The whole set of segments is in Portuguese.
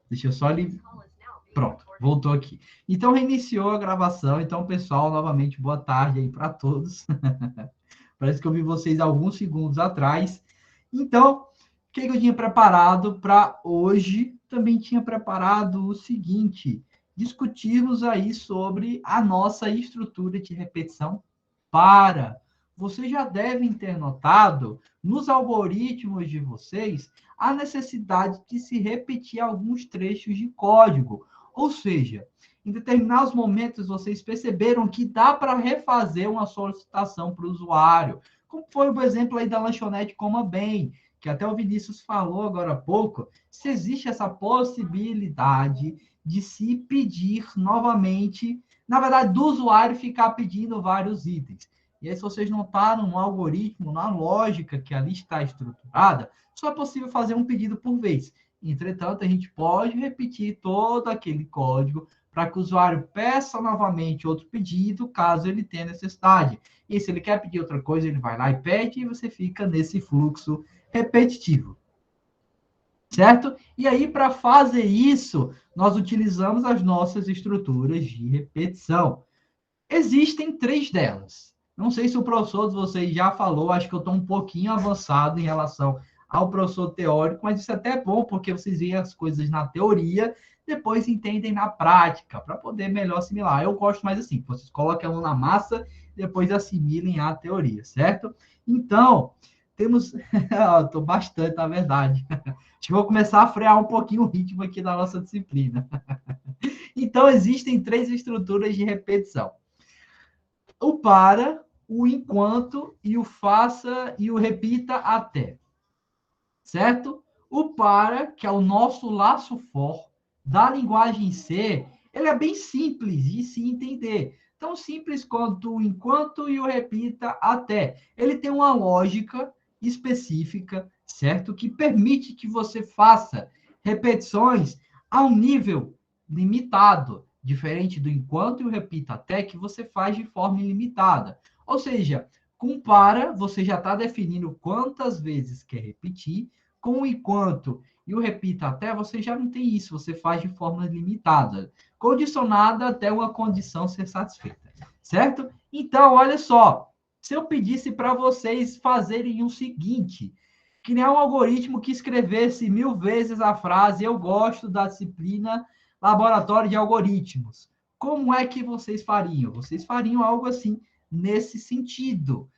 Deixa eu só ali. Pronto, voltou aqui. Então, reiniciou a gravação. Então, pessoal, novamente, boa tarde aí para todos. Parece que eu vi vocês alguns segundos atrás. Então, o que eu tinha preparado para hoje? Também tinha preparado o seguinte: discutirmos aí sobre a nossa estrutura de repetição para. Vocês já devem ter notado nos algoritmos de vocês a necessidade de se repetir alguns trechos de código. Ou seja, em determinados momentos vocês perceberam que dá para refazer uma solicitação para o usuário, como foi o exemplo aí da lanchonete Coma Bem, que até o Vinícius falou agora há pouco, se existe essa possibilidade de se pedir novamente, na verdade, do usuário ficar pedindo vários itens. E aí, se vocês notaram no algoritmo, na lógica que ali está estruturada, só é possível fazer um pedido por vez. Entretanto, a gente pode repetir todo aquele código para que o usuário peça novamente outro pedido, caso ele tenha necessidade. E se ele quer pedir outra coisa, ele vai lá e pede, e você fica nesse fluxo repetitivo, certo? E aí, para fazer isso, nós utilizamos as nossas estruturas de repetição. Existem três delas. Não sei se o professor de vocês já falou, acho que eu estou um pouquinho avançado em relação ao professor teórico, mas isso é até bom, porque vocês veem as coisas na teoria, depois entendem na prática, para poder melhor assimilar. Eu gosto mais assim, vocês coloquem a mão na massa, depois assimilem a teoria, certo? Então, temos. Estou bastante, na verdade. Acho que vou começar a frear um pouquinho o ritmo aqui da nossa disciplina. Então, existem três estruturas de repetição: o para, o enquanto e o faça e o repita até, certo? O para, que é o nosso laço for da linguagem C, ele é bem simples de se entender. Tão simples quanto o enquanto e o repita até. Ele tem uma lógica específica, certo? Que permite que você faça repetições a um nível limitado, diferente do enquanto e o repita até, que você faz de forma ilimitada. Ou seja, com para, você já está definindo quantas vezes quer repetir, com o enquanto e o repita até, você já não tem isso, você faz de forma limitada, condicionada até uma condição ser satisfeita, certo? Então, olha só, se eu pedisse para vocês fazerem o seguinte: criar um algoritmo que escrevesse 1000 vezes a frase "eu gosto da disciplina laboratório de algoritmos", como é que vocês fariam? Vocês fariam algo assim, nesse sentido.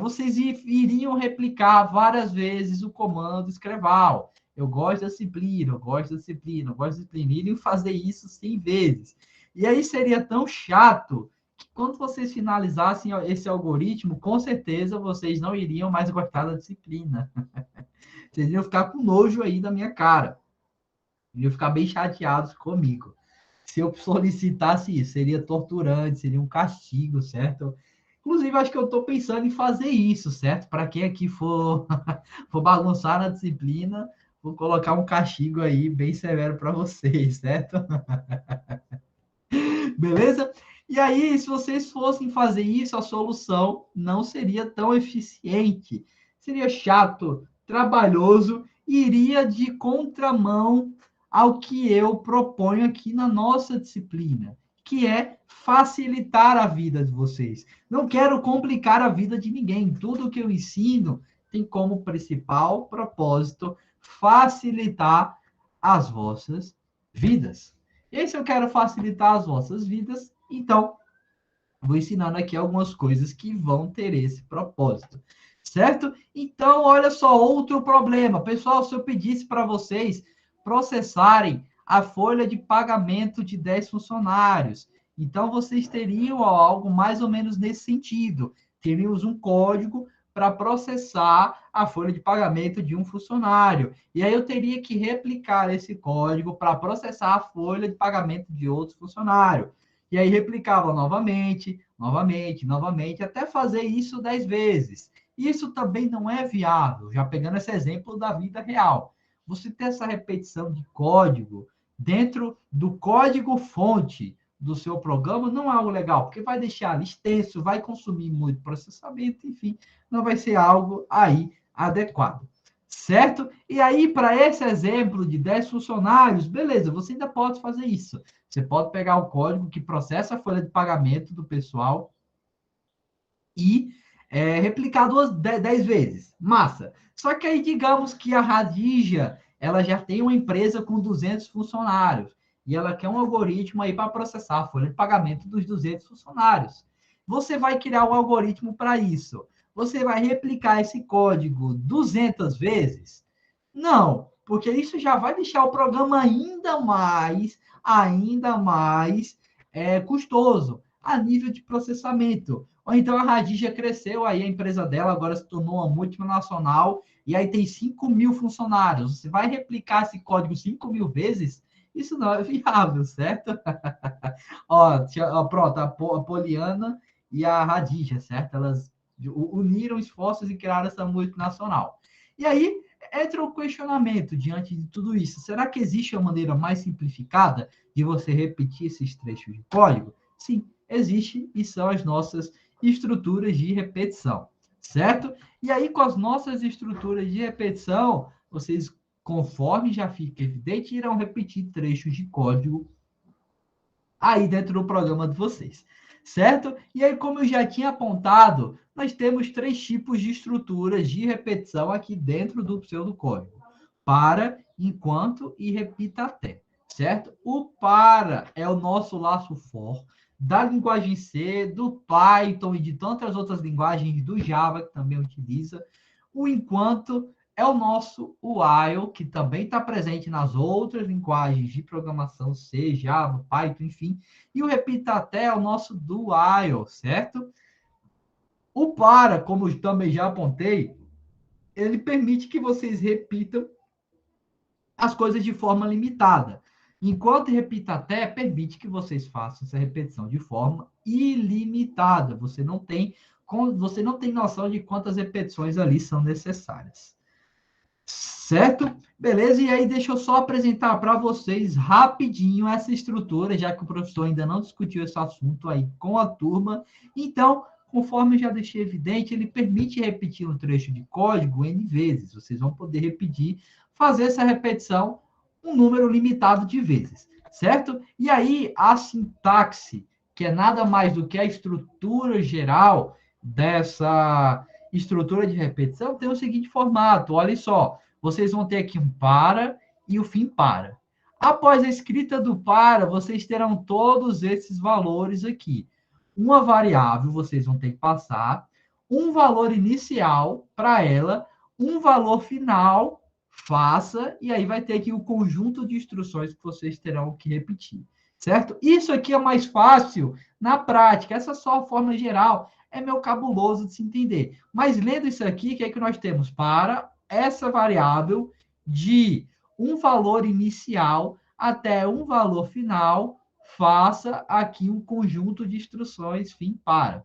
Vocês iriam replicar várias vezes o comando escreval. Eu gosto da disciplina, eu gosto da disciplina, eu gosto da disciplina. Iriam fazer isso 100 vezes. E aí seria tão chato que quando vocês finalizassem esse algoritmo, com certeza vocês não iriam mais gostar da disciplina. Vocês iriam ficar com nojo aí da minha cara. Iriam ficar bem chateados comigo. Se eu solicitasse isso, seria torturante, seria um castigo, certo? Inclusive, acho que eu estou pensando em fazer isso, certo? Para quem aqui for, for bagunçar na disciplina, vou colocar um castigo aí bem severo para vocês, certo? Beleza? E aí, se vocês fossem fazer isso, a solução não seria tão eficiente. Seria chato, trabalhoso, iria de contramão ao que eu proponho aqui na nossa disciplina, que é facilitar a vida de vocês. Não quero complicar a vida de ninguém. Tudo que eu ensino tem como principal propósito facilitar as vossas vidas. E se eu quero facilitar as vossas vidas, então vou ensinando aqui algumas coisas que vão ter esse propósito, certo? Então, olha só, outro problema. Pessoal, se eu pedisse para vocês processarem a folha de pagamento de 10 funcionários, então vocês teriam algo mais ou menos nesse sentido. Teríamos um código para processar a folha de pagamento de um funcionário. E aí eu teria que replicar esse código para processar a folha de pagamento de outro funcionário. E aí replicava novamente, novamente, novamente, até fazer isso 10 vezes. Isso também não é viável, já pegando esse exemplo da vida real. Você ter essa repetição de código dentro do código-fonte do seu programa não é algo legal, porque vai deixar extenso, vai consumir muito processamento, enfim, não vai ser algo aí adequado. certo? E aí, para esse exemplo de 10 funcionários, beleza, você ainda pode fazer isso. Você pode pegar o código que processa a folha de pagamento do pessoal e replicar 10 vezes. Massa. Só que aí, digamos que a Radija, ela já tem uma empresa com 200 funcionários e ela quer um algoritmo aí para processar a folha de pagamento dos 200 funcionários. Você vai criar um algoritmo para isso. Você vai replicar esse código 200 vezes? Não, porque isso já vai deixar o programa ainda mais custoso a nível de processamento. Ou então a Radija cresceu, aí a empresa dela agora se tornou uma multinacional, e aí tem 5.000 funcionários. Você vai replicar esse código 5.000 vezes? Isso não é viável, certo? Pronto, a Poliana e a Radija, certo? Elas uniram esforços e criaram essa multinacional. E aí entra o questionamento diante de tudo isso. Será que existe uma maneira mais simplificada de você repetir esses trechos de código? Sim, existe e são as nossas estruturas de repetição, certo? E aí, com as nossas estruturas de repetição, vocês, conforme já fica evidente, irão repetir trechos de código aí dentro do programa de vocês, certo? E aí, como eu já tinha apontado, nós temos 3 tipos de estruturas de repetição aqui dentro do pseudocódigo: para, enquanto e repita até, certo? O para é o nosso laço for da linguagem C, do Python e de tantas outras linguagens do Java que também utiliza. O enquanto é o nosso while, que também está presente nas outras linguagens de programação C, Java, Python, enfim. E o repita até é o nosso do while, certo? O para, como eu também já apontei, ele permite que vocês repitam as coisas de forma limitada. Enquanto repita até, permite que vocês façam essa repetição de forma ilimitada. Você não tem noção de quantas repetições ali são necessárias. Certo? Beleza? E aí, deixa eu só apresentar para vocês rapidinho essa estrutura, já que o professor ainda não discutiu esse assunto aí com a turma. Então, conforme eu já deixei evidente, ele permite repetir um trecho de código N vezes. Vocês vão poder repetir, fazer essa repetição um número limitado de vezes, certo? E aí, a sintaxe, que é nada mais do que a estrutura geral dessa estrutura de repetição, tem o seguinte formato: olha só, vocês vão ter aqui um para e o fim para. Após a escrita do para, vocês terão todos esses valores aqui. Uma variável, vocês vão ter que passar, um valor inicial para ela, um valor final, faça, e aí vai ter aqui o conjunto de instruções que vocês terão que repetir, certo? Isso aqui é mais fácil na prática, essa é só a forma geral, é meio cabuloso de se entender. Mas lendo isso aqui, o que é que nós temos? Para essa variável de um valor inicial até um valor final, faça aqui um conjunto de instruções fim para.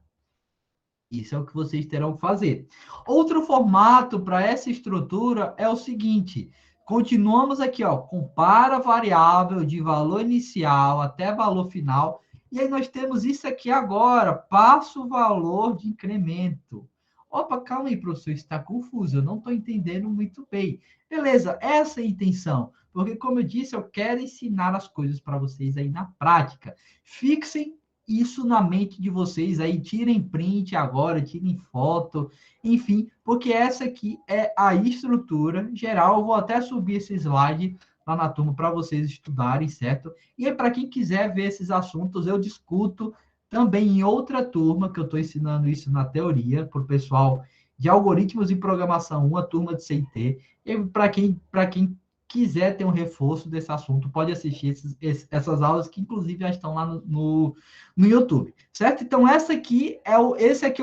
Isso é o que vocês terão que fazer. Outro formato para essa estrutura é o seguinte: continuamos aqui, ó, compara variável de valor inicial até valor final, e aí nós temos isso aqui agora, passa o valor de incremento. Opa, calma aí, professor, está confuso, eu não estou entendendo muito bem. Beleza, essa é a intenção, porque como eu disse, eu quero ensinar as coisas para vocês aí na prática. Fixem isso na mente de vocês aí, tirem print agora, tirem foto, enfim, porque essa aqui é a estrutura geral. Eu vou até subir esse slide lá na turma para vocês estudarem, certo? E aí, para quem quiser ver esses assuntos, eu discuto também em outra turma, que eu estou ensinando isso na teoria, para o pessoal de algoritmos e programação, uma turma de CIT. E para quem quiser ter um reforço desse assunto, pode assistir essas aulas, que inclusive já estão lá no YouTube, certo? Então, esse aqui é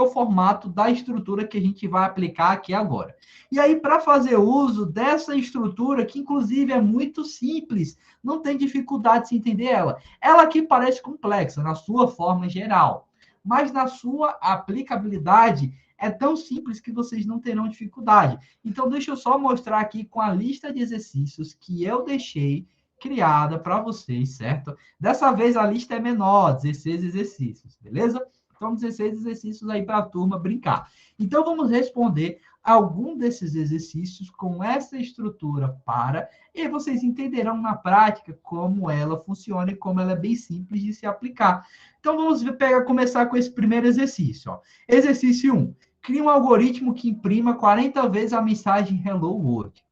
o formato da estrutura que a gente vai aplicar aqui agora. E aí, para fazer uso dessa estrutura, que inclusive é muito simples, não tem dificuldade de se entender ela. Ela aqui parece complexa na sua forma geral, mas na sua aplicabilidade é tão simples que vocês não terão dificuldade. Então, deixa eu só mostrar aqui com a lista de exercícios que eu deixei criada para vocês, certo? Dessa vez a lista é menor, 16 exercícios, beleza? Então, 16 exercícios aí para a turma brincar. Então, vamos responder algum desses exercícios com essa estrutura para, e vocês entenderão na prática como ela funciona e como ela é bem simples de se aplicar. Então, vamos começar com esse primeiro exercício. Ó. Exercício 1. Crie um algoritmo que imprima 40 vezes a mensagem Hello World.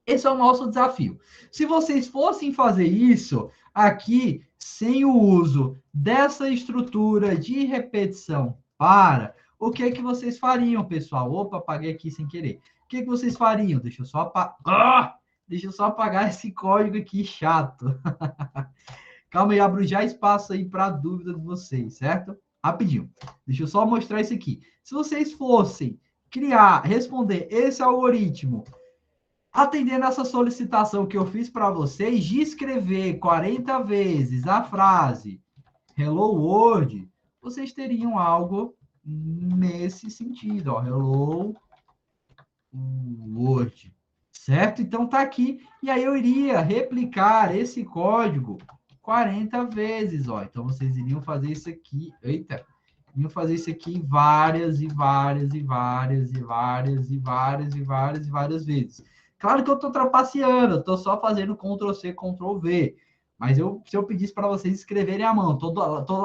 Esse é o nosso desafio. Se vocês fossem fazer isso aqui, sem o uso dessa estrutura de repetição para, o que é que vocês fariam, pessoal? Opa, apaguei aqui sem querer. O que é que vocês fariam? Deixa eu só apagar esse código aqui chato. Calma aí, abro já espaço aí para dúvida de vocês, certo? Rapidinho. Deixa eu só mostrar isso aqui. Se vocês fossem responder esse algoritmo atendendo essa solicitação que eu fiz para vocês de escrever 40 vezes a frase Hello World, vocês teriam algo nesse sentido, ó, Hello World, certo? Então tá aqui, e aí eu iria replicar esse código 40 vezes, ó. Então vocês iriam fazer isso aqui, iriam fazer isso aqui várias e várias e várias e várias e várias e várias e várias vezes. Claro que eu estou trapaceando, eu estou só fazendo Ctrl+C, Ctrl+V. Mas se eu pedisse para vocês escreverem à mão,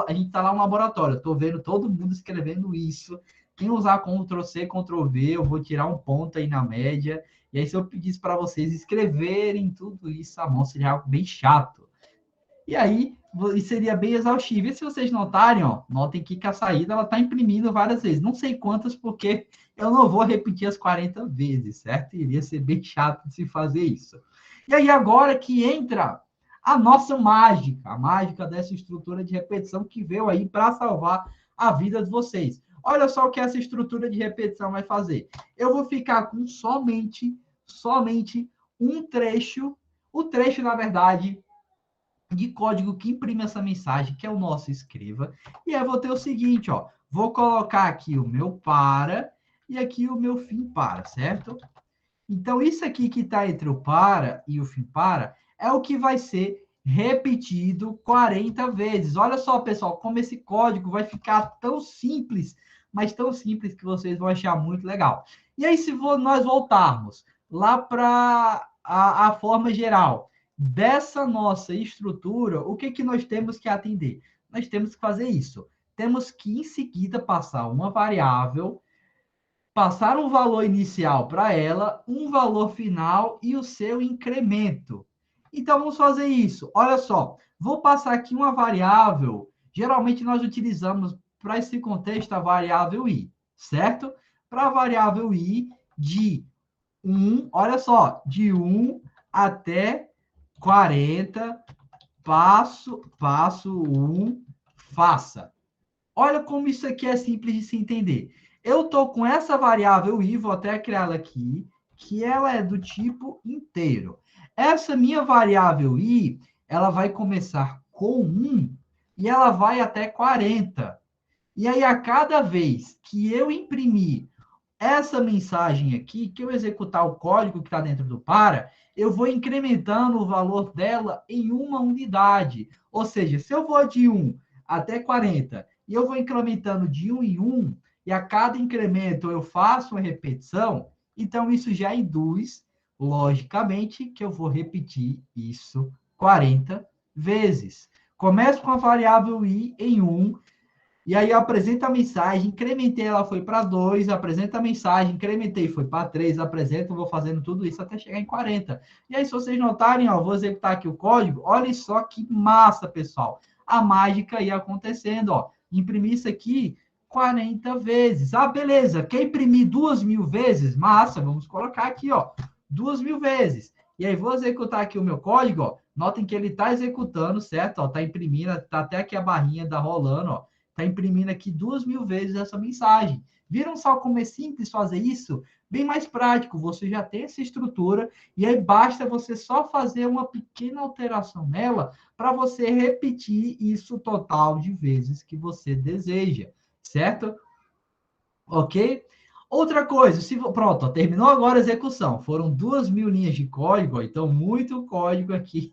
a gente está lá no laboratório, estou vendo todo mundo escrevendo isso. Quem usar Ctrl+C, Ctrl+V, eu vou tirar um ponto aí na média. E aí, se eu pedisse para vocês escreverem tudo isso à mão, seria algo bem chato. E aí, seria bem exaustivo. E se vocês notarem, ó, notem que a saída ela está imprimindo várias vezes. Não sei quantas, porque eu não vou repetir as 40 vezes, certo? Iria ser bem chato de se fazer isso. E aí, agora que entra a nossa mágica, a mágica dessa estrutura de repetição que veio aí para salvar a vida de vocês. Olha só o que essa estrutura de repetição vai fazer. Eu vou ficar com somente um trecho. O trecho, na verdade, de código que imprime essa mensagem, que é o nosso escreva. E aí eu vou ter o seguinte, ó. Vou colocar aqui o meu para e aqui o meu fim para, certo? Então, isso aqui que está entre o para e o fim para é o que vai ser repetido 40 vezes. Olha só, pessoal, como esse código vai ficar tão simples, mas tão simples que vocês vão achar muito legal. E aí, se nós voltarmos lá para a forma geral dessa nossa estrutura, o que nós temos que atender? Nós temos que fazer isso. Temos que, em seguida, passar uma variável, passar um valor inicial para ela, um valor final e o seu incremento. Então, vamos fazer isso. Olha só, vou passar aqui uma variável. Geralmente, nós utilizamos, para esse contexto, a variável i, certo? Para a variável i, de 1, olha só, de 1 até 40, passo 1, faça. Olha como isso aqui é simples de se entender. Eu estou com essa variável i, vou até criar ela aqui, que ela é do tipo inteiro. Essa minha variável i, ela vai começar com 1 e ela vai até 40. E aí, a cada vez que eu imprimir essa mensagem aqui, que eu executar o código que está dentro do para, eu vou incrementando o valor dela em uma unidade. Ou seja, se eu vou de 1 até 40, e eu vou incrementando de 1 em 1, e a cada incremento eu faço uma repetição, então isso já induz, logicamente, que eu vou repetir isso 40 vezes. Começo com a variável i em 1, e aí eu apresento a mensagem, incrementei, ela foi para 2, apresento a mensagem, incrementei, foi para 3, apresento, vou fazendo tudo isso até chegar em 40. E aí, se vocês notarem, ó, vou executar aqui o código, olha só que massa, pessoal. A mágica ia acontecendo, ó. Imprimir isso aqui 40 vezes. Ah, beleza, quer imprimir 2.000 vezes? Massa, vamos colocar aqui, ó, 2.000 vezes. E aí, vou executar aqui o meu código, ó. Notem que ele está executando, certo? Ó, tá imprimindo, tá até aqui a barrinha da rolando, ó. Está imprimindo aqui 2.000 vezes essa mensagem. Viram só como é simples fazer isso? Bem mais prático, você já tem essa estrutura, e aí basta você só fazer uma pequena alteração nela para você repetir isso total de vezes que você deseja, certo? Ok? Outra coisa, pronto, ó, terminou agora a execução. Foram 2.000 linhas de código, ó, então muito código aqui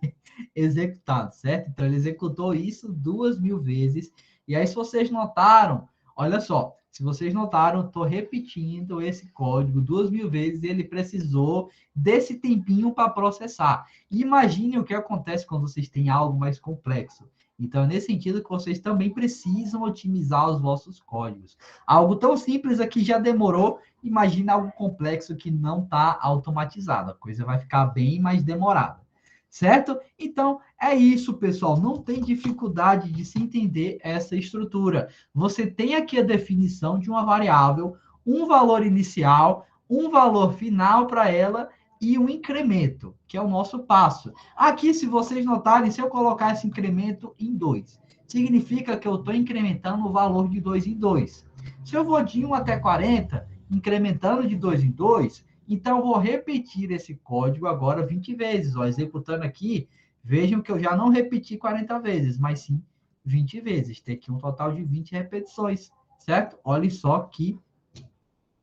executado, certo? Então ele executou isso 2.000 vezes. E aí, se vocês notaram, olha só, Se vocês notaram, estou repetindo esse código 2.000 vezes, ele precisou desse tempinho para processar. Imagine o que acontece quando vocês têm algo mais complexo. Então, é nesse sentido que vocês também precisam otimizar os vossos códigos. Algo tão simples aqui já demorou, imagina algo complexo que não está automatizado. A coisa vai ficar bem mais demorada. Certo? Então, é isso, pessoal. Não tem dificuldade de se entender essa estrutura. Você tem aqui a definição de uma variável, um valor inicial, um valor final para ela e um incremento, que é o nosso passo. Aqui, se vocês notarem, se eu colocar esse incremento em 2, significa que eu estou incrementando o valor de 2 em 2. Se eu vou de 1 até 40, incrementando de 2 em 2, então eu vou repetir esse código agora 20 vezes. Ó, executando aqui, vejam que eu já não repeti 40 vezes, mas sim 20 vezes. Tem aqui um total de 20 repetições, certo? Olha só que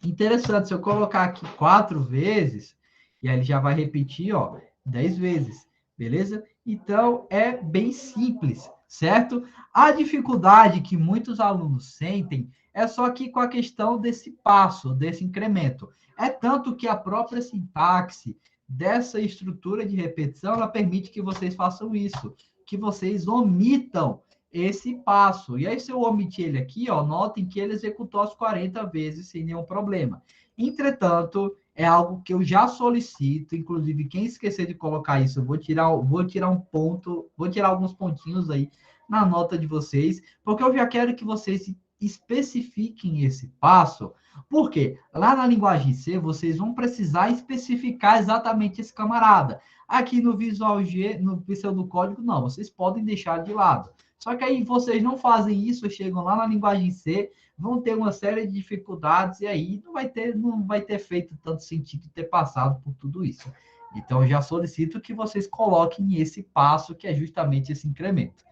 interessante. Se eu colocar aqui 4 vezes, e aí ele já vai repetir, ó, 10 vezes, beleza? Então, é bem simples, certo? A dificuldade que muitos alunos sentem é só aqui com a questão desse passo, desse incremento. É tanto que a própria sintaxe dessa estrutura de repetição, ela permite que vocês façam isso, que vocês omitam esse passo. E aí, se eu omitir ele aqui, ó, notem que ele executou as 40 vezes sem nenhum problema. Entretanto, é algo que eu já solicito, inclusive, quem esquecer de colocar isso, eu vou tirar um ponto, vou tirar alguns pontinhos aí na nota de vocês, porque eu já quero que vocês especifiquem esse passo, porque lá na linguagem C, vocês vão precisar especificar exatamente esse camarada. Aqui no Visual G, no pseudocódigo, não, vocês podem deixar de lado. Só que aí vocês não fazem isso, chegam lá na linguagem C, vão ter uma série de dificuldades, e aí não vai ter feito tanto sentido ter passado por tudo isso. Então, eu já solicito que vocês coloquem esse passo, que é justamente esse incremento.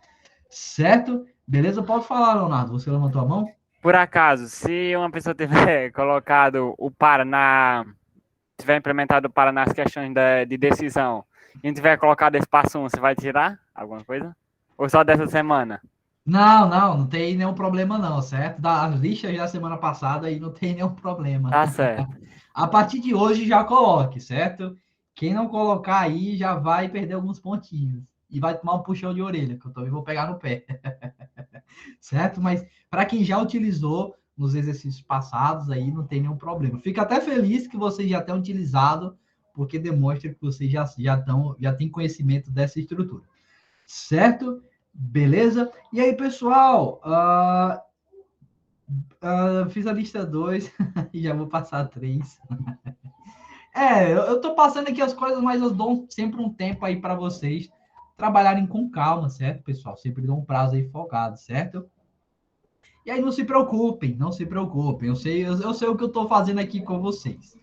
Certo? Beleza? Pode falar, Leonardo. Você levantou a mão? Por acaso, se uma pessoa tiver colocado o para tiver implementado o para nas questões de decisão e não tiver colocado esse passo 1, você vai tirar alguma coisa? Ou só dessa semana? Não tem nenhum problema não, certo? Das listas da semana passada aí não tem nenhum problema. Tá certo. A partir de hoje já coloque, certo? Quem não colocar aí já vai perder alguns pontinhos. E vai tomar um puxão de orelha, que eu também vou pegar no pé. Certo? Mas para quem já utilizou nos exercícios passados, aí não tem nenhum problema. Fico até feliz que vocês já tenham utilizado, porque demonstra que vocês já têm conhecimento dessa estrutura. Certo? Beleza? E aí, pessoal, fiz a lista 2 e já vou passar a 3. Eu tô passando aqui as coisas, mas eu dou sempre um tempo aí para vocês trabalharem com calma, certo, pessoal? Sempre dou um prazo aí folgado, certo? E aí não se preocupem, não se preocupem. Eu sei o que eu estou fazendo aqui com vocês.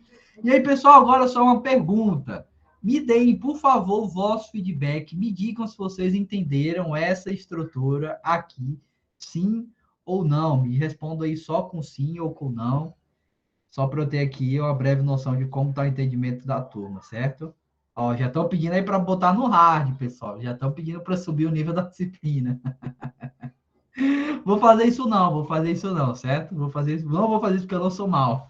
E aí, pessoal, agora só uma pergunta. Me deem, por favor, o vosso feedback. Me digam se vocês entenderam essa estrutura aqui, sim ou não. Me respondam aí só com sim ou com não. Só para eu ter aqui uma breve noção de como está o entendimento da turma, certo? Ó, já estão pedindo aí para botar no hard, pessoal. Já estão pedindo para subir o nível da disciplina. Vou fazer isso não, certo? Não vou fazer isso porque eu não sou mal.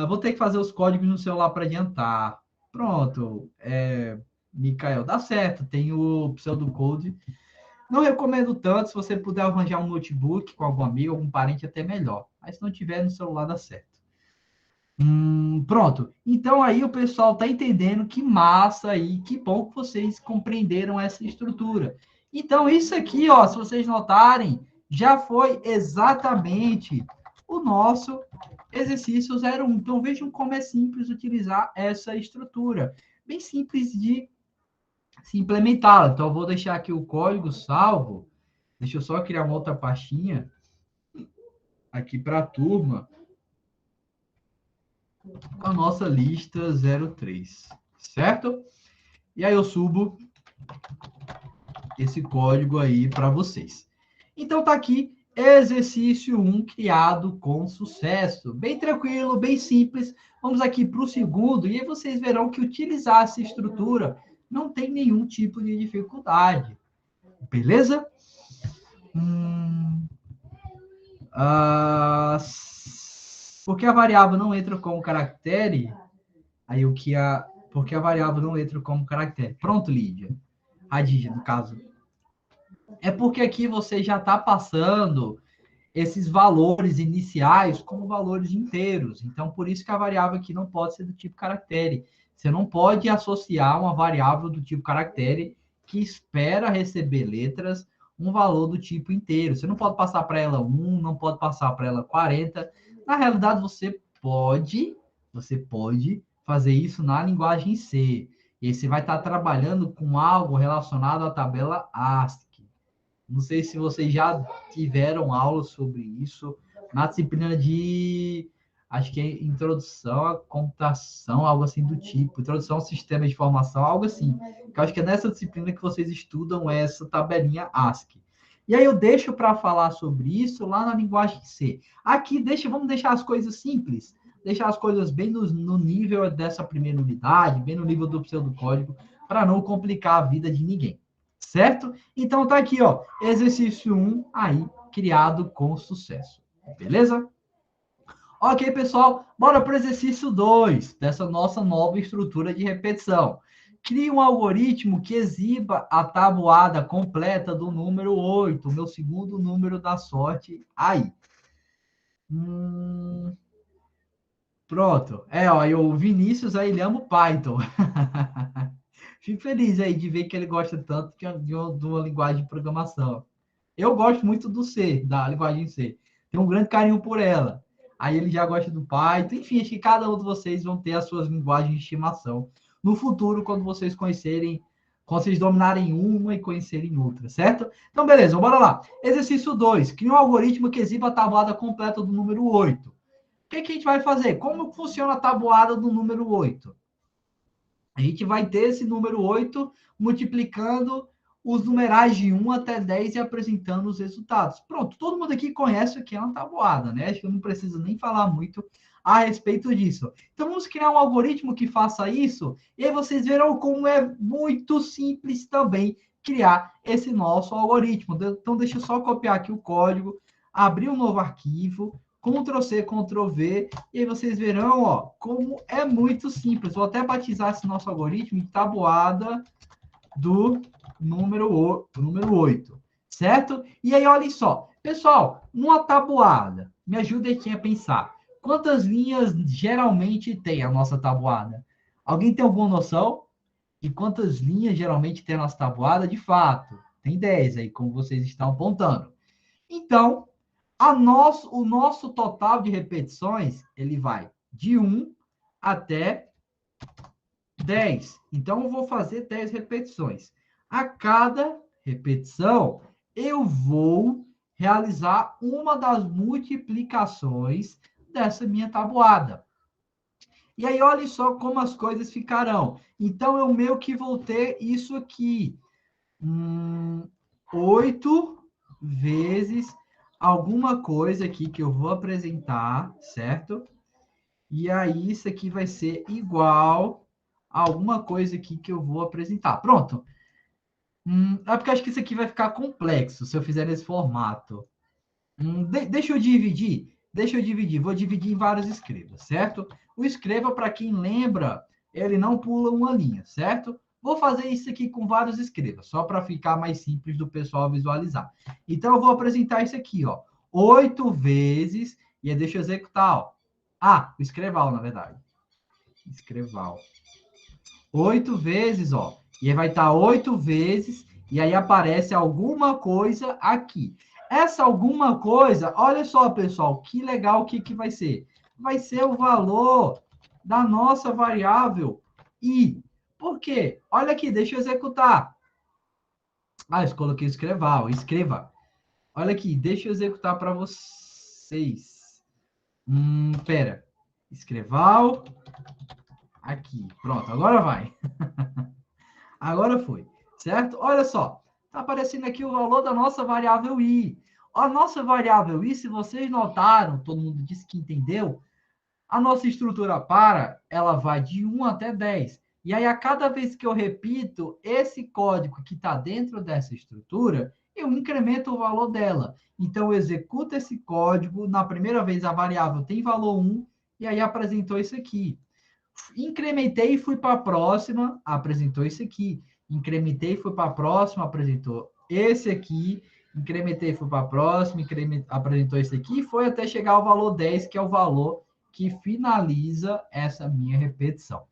Vou ter que fazer os códigos no celular para adiantar. Pronto, Mikael, dá certo, tem o pseudocode. Não recomendo tanto, se você puder arranjar um notebook com algum amigo, algum parente, até melhor. Mas se não tiver no celular, dá certo. Pronto. Então aí o pessoal tá entendendo, que massa aí, que bom que vocês compreenderam essa estrutura. Então isso aqui, ó, se vocês notarem, já foi exatamente o nosso exercício 01. Então vejam como é simples utilizar essa estrutura. Bem simples de se implementar. Então eu vou deixar aqui o código salvo. Deixa eu só criar uma outra pastinha aqui para a turma, a nossa lista 03, certo? E aí eu subo esse código aí para vocês. Então tá aqui, exercício 1 criado com sucesso. Bem tranquilo, bem simples. Vamos aqui para o segundo, e aí vocês verão que utilizar essa estrutura não tem nenhum tipo de dificuldade. Beleza? Porque a variável não entra como caractere, aí porque a variável não entra como caractere. Pronto, Lídia. Radígia, no caso. É porque aqui você já está passando esses valores iniciais como valores inteiros. Então, por isso que a variável aqui não pode ser do tipo caractere. Você não pode associar uma variável do tipo caractere que espera receber letras um valor do tipo inteiro. Você não pode passar para ela 1, não pode passar para ela 40. Na realidade, você pode fazer isso na linguagem C. E aí você vai estar trabalhando com algo relacionado à tabela ASCII. Não sei se vocês já tiveram aula sobre isso na disciplina de, acho que é introdução à computação, algo assim do tipo, introdução ao sistema de informação, algo assim. Eu acho que é nessa disciplina que vocês estudam essa tabelinha ASCII. E aí eu deixo para falar sobre isso lá na linguagem C. Aqui vamos deixar as coisas simples, deixar as coisas bem no nível dessa primeira unidade, bem no nível do pseudocódigo, para não complicar a vida de ninguém. Certo? Então tá aqui, ó, exercício 1 aí, criado com sucesso. Beleza? Ok, pessoal, bora para o exercício 2 dessa nossa nova estrutura de repetição. Crie um algoritmo que exiba a tabuada completa do número 8, meu segundo número da sorte aí. Pronto. Ó, e o Vinícius aí, ele ama o Python. Fico feliz aí de ver que ele gosta tanto de uma linguagem de programação. Eu gosto muito do C, da linguagem C. Tenho um grande carinho por ela. Aí ele já gosta do Python. Enfim, acho que cada um de vocês vão ter as suas linguagens de estimação no futuro, quando vocês dominarem uma e conhecerem outra, certo? Então, beleza, bora lá. Exercício 2. Crie um algoritmo que exiba a tabuada completa do número 8. O que a gente vai fazer? Como funciona a tabuada do número 8? A gente vai ter esse número 8 multiplicando os numerais de 1 até 10 e apresentando os resultados. Pronto, todo mundo aqui conhece o que é uma tabuada, né? Acho que eu não preciso nem falar muito a respeito disso. Então, vamos criar um algoritmo que faça isso, e aí vocês verão como é muito simples também criar esse nosso algoritmo. Então, deixa eu só copiar aqui o código, abrir um novo arquivo, Ctrl+C, Ctrl+V, e aí vocês verão, ó, como é muito simples. Vou até batizar esse nosso algoritmo em tabuada do número 8, certo? E aí, olhem só. Pessoal, numa tabuada, me ajuda aqui a pensar. Quantas linhas geralmente tem a nossa tabuada? Alguém tem alguma noção de quantas linhas geralmente tem a nossa tabuada? De fato, tem 10 aí, como vocês estão apontando. Então, o nosso total de repetições, ele vai de 1 até 10. Então, eu vou fazer 10 repetições. A cada repetição, eu vou realizar uma das multiplicações dessa minha tabuada. E aí, olha só como as coisas ficarão. Então, eu meio que vou ter isso aqui. 8 vezes alguma coisa aqui que eu vou apresentar, certo? E aí, isso aqui vai ser igual a alguma coisa aqui que eu vou apresentar. Pronto. É porque eu acho que isso aqui vai ficar complexo se eu fizer nesse formato. Deixa eu dividir. Vou dividir em vários escrevas, certo? O escreva, para quem lembra, ele não pula uma linha, certo? Vou fazer isso aqui com vários escrevas, só para ficar mais simples do pessoal visualizar. Então, eu vou apresentar isso aqui, ó. 8 vezes, e aí deixa eu executar, ó. O escreval, na verdade. Escreval. 8 vezes, ó. E aí vai estar 8 vezes, e aí aparece alguma coisa aqui. Essa alguma coisa, olha só, pessoal, que legal o que vai ser. Vai ser o valor da nossa variável i. Por quê? Olha aqui, deixa eu executar. Eu coloquei escreval, escreva. Olha aqui, deixa eu executar para vocês. Pera. Escreval. Aqui, pronto, agora vai. Agora foi, certo? Olha só, está aparecendo aqui o valor da nossa variável i. A nossa variável i, se vocês notaram, todo mundo disse que entendeu, a nossa estrutura ela vai de 1 até 10. E aí, a cada vez que eu repito esse código que está dentro dessa estrutura, eu incremento o valor dela. Então, eu executo esse código, na primeira vez a variável tem valor 1, e aí apresentou isso aqui. Incrementei e fui para a próxima, apresentou isso aqui. Incrementei e fui para a próxima, apresentou esse aqui. Incrementei e fui para a próxima, apresentou esse aqui, e foi até chegar ao valor 10, que é o valor que finaliza essa minha repetição.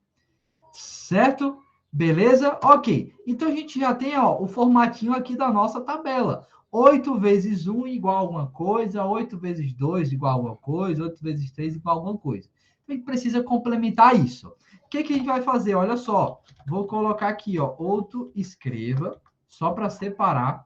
Certo? Beleza? Ok. Então, a gente já tem o formatinho aqui da nossa tabela. 8 vezes 1 igual a alguma coisa, 8 vezes 2 igual a alguma coisa, 8 vezes 3 igual a alguma coisa. Então, a gente precisa complementar isso. O que a gente vai fazer? Olha só. Vou colocar aqui, outro escreva, só para separar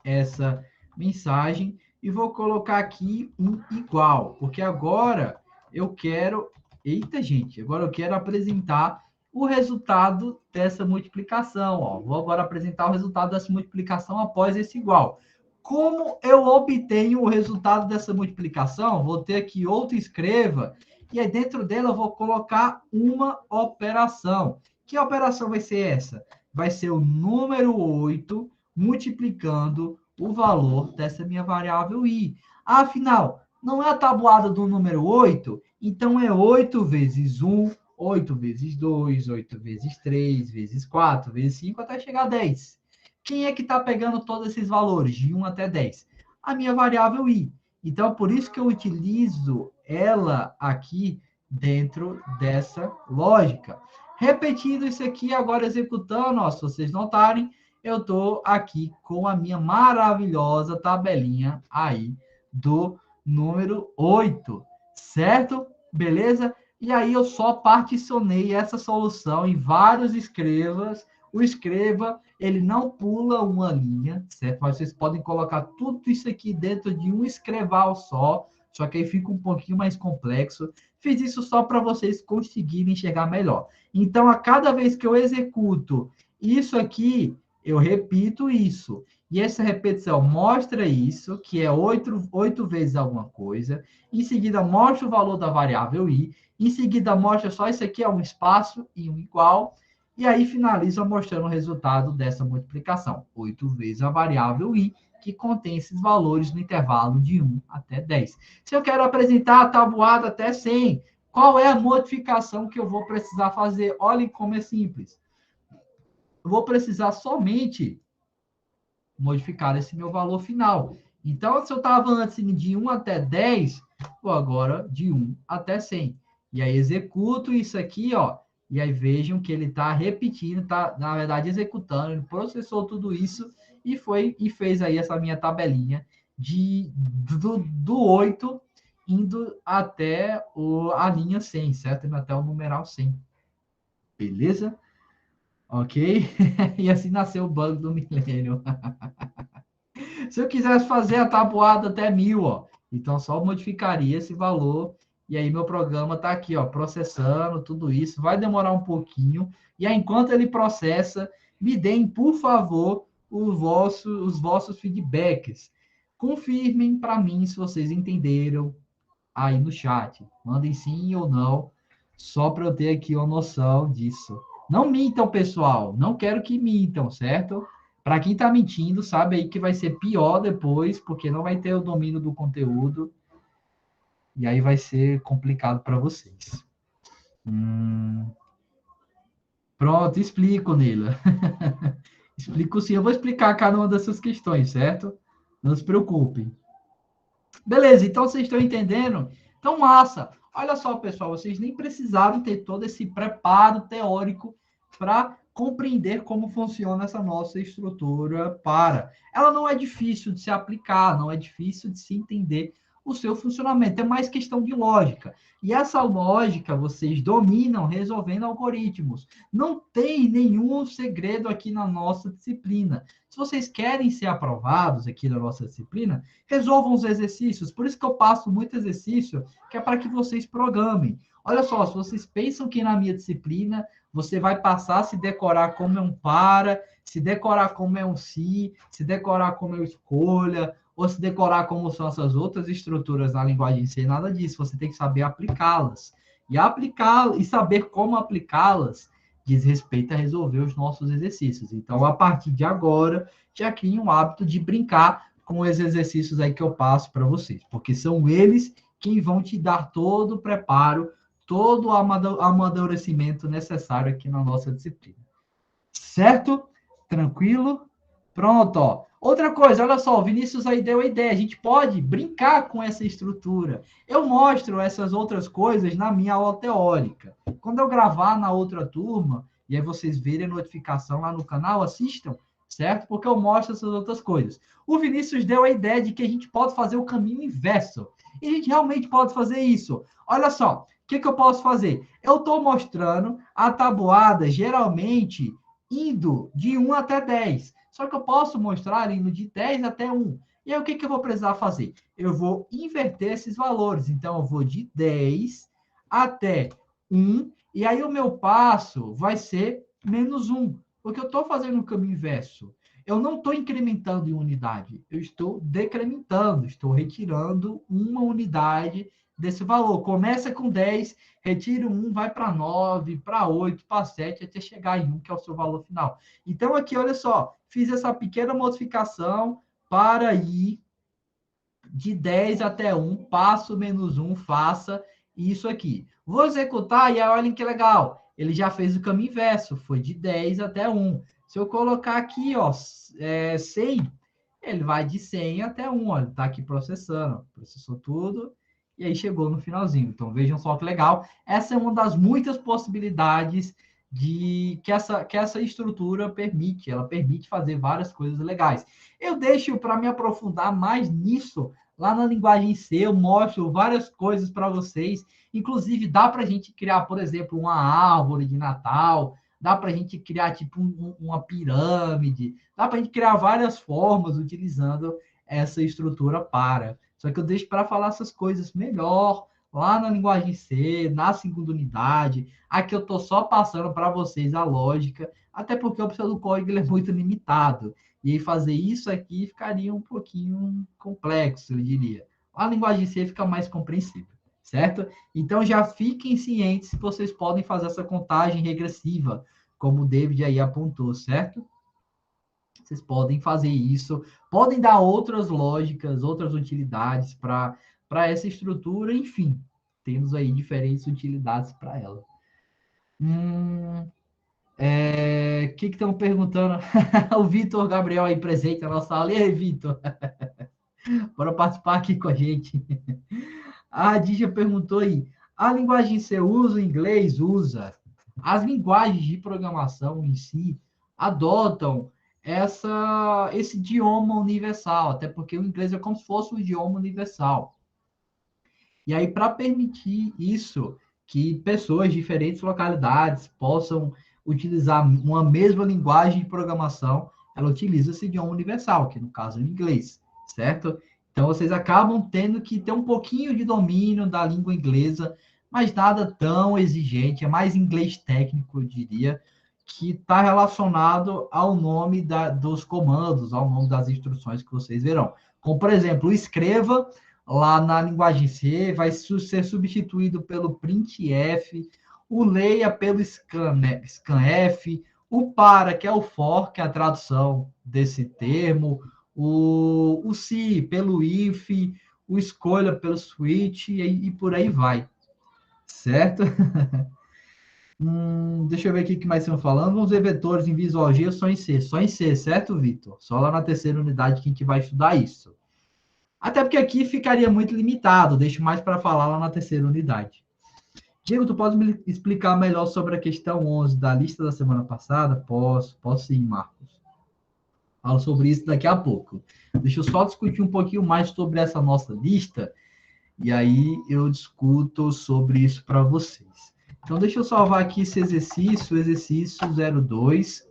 essa mensagem. E vou colocar aqui um igual, porque agora eu quero... Eita, gente, agora eu quero apresentar o resultado dessa multiplicação. Vou agora apresentar o resultado dessa multiplicação após esse igual. Como eu obtenho o resultado dessa multiplicação? Vou ter aqui outro escreva, e aí dentro dela eu vou colocar uma operação. Que operação vai ser essa? Vai ser o número 8 multiplicando o valor dessa minha variável i. Afinal, não é a tabuada do número 8? Então, é 8 vezes 1, 8 vezes 2, 8 vezes 3, vezes 4, vezes 5, até chegar a 10. Quem é que está pegando todos esses valores, de 1 até 10? A minha variável i. Então, por isso que eu utilizo ela aqui dentro dessa lógica. Repetindo isso aqui, agora executando, se vocês notarem, eu estou aqui com a minha maravilhosa tabelinha aí do número 8, certo? Beleza? E aí eu só particionei essa solução em vários escrevas. O escreva, ele não pula uma linha, certo? Mas vocês podem colocar tudo isso aqui dentro de um escreval só que aí fica um pouquinho mais complexo. Fiz isso só para vocês conseguirem enxergar melhor. Então, a cada vez que eu executo isso aqui, eu repito isso. E essa repetição mostra isso, que é 8 vezes alguma coisa. Em seguida, mostra o valor da variável i. Em seguida, mostra só isso aqui, um espaço e um igual. E aí, finaliza mostrando o resultado dessa multiplicação. 8 vezes a variável i, que contém esses valores no intervalo de 1 até 10. Se eu quero apresentar a tabuada até 100, qual é a modificação que eu vou precisar fazer? Olhem como é simples. Eu vou precisar somente modificar esse meu valor final. Então, se eu estava antes de 1 até 10, vou agora de 1 até 100. E aí, executo isso aqui, e aí vejam que ele está repetindo, está, na verdade, executando, ele processou tudo isso e fez aí essa minha tabelinha do 8 indo até a linha 100, certo? Indo até o numeral 100. Beleza? Ok? E assim nasceu o bug do milênio. Se eu quisesse fazer a tabuada até 1000, então só modificaria esse valor. E aí meu programa está aqui, processando tudo isso. Vai demorar um pouquinho. E aí, enquanto ele processa, me deem, por favor, os vossos feedbacks. Confirmem para mim se vocês entenderam aí no chat. Mandem sim ou não, só para eu ter aqui uma noção disso. Não mintam, pessoal. Não quero que mintam, certo? Para quem está mentindo, sabe aí que vai ser pior depois, porque não vai ter o domínio do conteúdo. E aí vai ser complicado para vocês. Pronto, explico, Neila. Explico sim. Eu vou explicar cada uma dessas questões, certo? Não se preocupem. Beleza, então vocês estão entendendo? Então, massa. Olha só, pessoal, vocês nem precisaram ter todo esse preparo teórico para compreender como funciona essa nossa estrutura para. Ela não é difícil de se aplicar, não é difícil de se entender o seu funcionamento, é mais questão de lógica. E essa lógica vocês dominam resolvendo algoritmos. Não tem nenhum segredo aqui na nossa disciplina. Se vocês querem ser aprovados aqui na nossa disciplina, resolvam os exercícios. Por isso que eu passo muito exercício, que é para que vocês programem. Olha só, se vocês pensam que na minha disciplina você vai passar a se decorar como é um para, se decorar como é um se decorar como é um escolha, ou se decorar como são essas outras estruturas na linguagem C, nada disso. Você tem que saber aplicá-las. E saber como aplicá-las diz respeito a resolver os nossos exercícios. Então, a partir de agora, já criem um hábito de brincar com os exercícios aí que eu passo para vocês, porque são eles quem vão te dar todo o preparo, todo o amadurecimento necessário aqui na nossa disciplina. Certo? Tranquilo? Pronto, ó. Outra coisa, olha só, o Vinícius aí deu a ideia, a gente pode brincar com essa estrutura. Eu mostro essas outras coisas na minha aula teórica. Quando eu gravar na outra turma, e aí vocês verem a notificação lá no canal, assistam, certo? Porque eu mostro essas outras coisas. O Vinícius deu a ideia de que a gente pode fazer o caminho inverso. E a gente realmente pode fazer isso. Olha só, o que eu posso fazer? Eu estou mostrando a tabuada, geralmente, indo de 1 até 10. Só que eu posso mostrar indo de 10 até 1. E aí, o que eu vou precisar fazer? Eu vou inverter esses valores. Então, eu vou de 10 até 1. E aí, o meu passo vai ser menos 1. Porque eu estou fazendo o caminho inverso. Eu não estou incrementando em unidade. Eu estou decrementando. Estou retirando uma unidade desse valor. Começa com 10, retira 1, vai para 9, para 8, para 7, até chegar em 1, que é o seu valor final. Então, aqui, olha só, fiz essa pequena modificação para ir de 10 até 1, passo menos 1, faça isso aqui. Vou executar e aí, olhem que legal. Ele já fez o caminho inverso, foi de 10 até 1. Se eu colocar aqui, ó, 100, ele vai de 100 até 1, ó, ele está aqui processando. Processou tudo e aí chegou no finalzinho. Então, vejam só que legal. Essa é uma das muitas possibilidades que essa estrutura permite. Ela permite fazer várias coisas legais. Eu deixo para me aprofundar mais nisso lá na linguagem C, eu mostro várias coisas para vocês. Inclusive, dá para a gente criar, por exemplo, uma árvore de Natal, dá para a gente criar tipo uma pirâmide, dá para a gente criar várias formas utilizando essa estrutura para. Só que eu deixo para falar essas coisas melhor lá na linguagem C, na segunda unidade. Aqui eu estou só passando para vocês a lógica, até porque o opção do código ele é muito limitado. E aí fazer isso aqui ficaria um pouquinho complexo, eu diria. A linguagem C fica mais compreensível, certo? Então já fiquem cientes que vocês podem fazer essa contagem regressiva, como o David aí apontou, certo? Vocês podem fazer isso, podem dar outras lógicas, outras utilidades para essa estrutura, enfim, temos aí diferentes utilidades para ela. Que estão perguntando? O Vitor Gabriel aí presente na nossa aula. E aí, Vitor? Bora participar aqui com a gente. A Dígia perguntou aí, a linguagem C usa o inglês? Usa. As linguagens de programação em si adotam esse idioma universal, até porque o inglês é como se fosse um idioma universal. E aí, para permitir isso, que pessoas de diferentes localidades possam utilizar uma mesma linguagem de programação, ela utiliza esse idioma universal, que no caso é o inglês, certo? Então, vocês acabam tendo que ter um pouquinho de domínio da língua inglesa, mas nada tão exigente, é mais inglês técnico, eu diria, que está relacionado ao nome dos comandos, ao nome das instruções que vocês verão. Como, por exemplo, escreva lá na linguagem C, vai ser substituído pelo printf, o leia pelo scanf, o para, que é o for, que é a tradução desse termo, o se pelo if, o escolha pelo switch, e por aí vai. Certo? Deixa eu ver aqui o que mais estão falando. Os vetores em Visual G só em C, certo, Vitor? Só lá na terceira unidade que a gente vai estudar isso. Até porque aqui ficaria muito limitado, deixo mais para falar lá na terceira unidade. Diego, tu pode me explicar melhor sobre a questão 11 da lista da semana passada? Posso sim, Marcos. Falo sobre isso daqui a pouco. Deixa eu só discutir um pouquinho mais sobre essa nossa lista, e aí eu discuto sobre isso para vocês. Então, deixa eu salvar aqui esse exercício 02,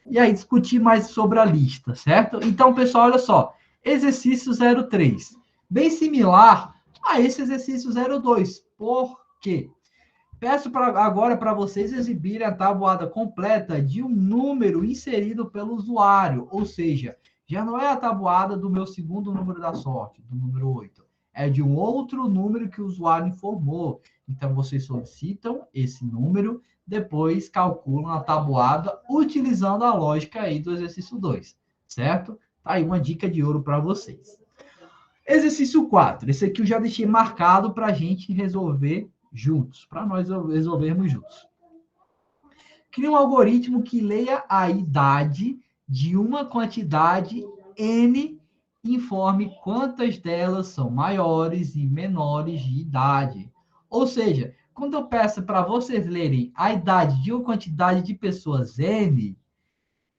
e aí discutir mais sobre a lista, certo? Então, pessoal, olha só. Exercício 03. Bem similar a esse exercício 02. Por quê? Peço agora para vocês exibirem a tabuada completa de um número inserido pelo usuário. Ou seja, já não é a tabuada do meu segundo número da sorte, do número 8. É de um outro número que o usuário informou. Então, vocês solicitam esse número, depois calculam a tabuada utilizando a lógica aí do exercício 2, certo? Tá aí uma dica de ouro para vocês. Exercício 4. Esse aqui eu já deixei marcado para a gente resolver juntos, para nós resolvermos juntos. Cria um algoritmo que leia a idade de uma quantidade N e informe quantas delas são maiores e menores de idade. Ou seja, quando eu peço para vocês lerem a idade de uma quantidade de pessoas N,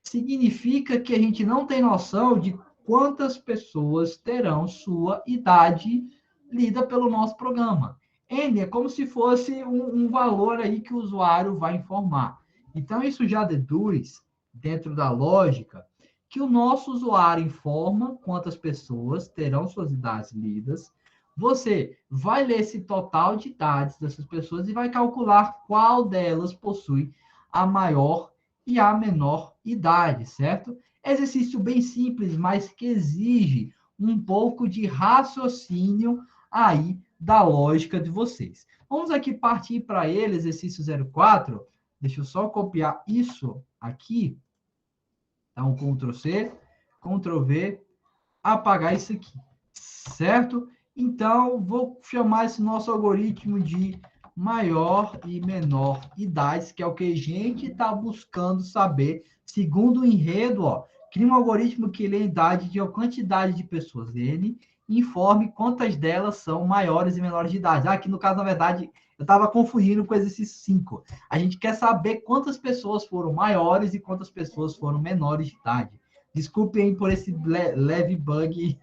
significa que a gente não tem noção de quantas pessoas terão sua idade lida pelo nosso programa. N é como se fosse um valor aí que o usuário vai informar. Então, isso já deduz, dentro da lógica, que o nosso usuário informa quantas pessoas terão suas idades lidas. Você vai ler esse total de idades dessas pessoas e vai calcular qual delas possui a maior e a menor idade, certo? Exercício bem simples, mas que exige um pouco de raciocínio aí da lógica de vocês. Vamos aqui partir para ele, exercício 04. Deixa eu só copiar isso aqui. Então, Ctrl C, Ctrl V, apagar isso aqui, certo? Então, vou chamar esse nosso algoritmo de maior e menor idades, que é o que a gente está buscando saber, segundo o enredo, ó. Cria um algoritmo que lê a idade de uma quantidade de pessoas N e informe quantas delas são maiores e menores de idade. Aqui, no caso, na verdade, eu estava confundindo com o exercício 5. A gente quer saber quantas pessoas foram maiores e quantas pessoas foram menores de idade. Desculpem por esse leve bug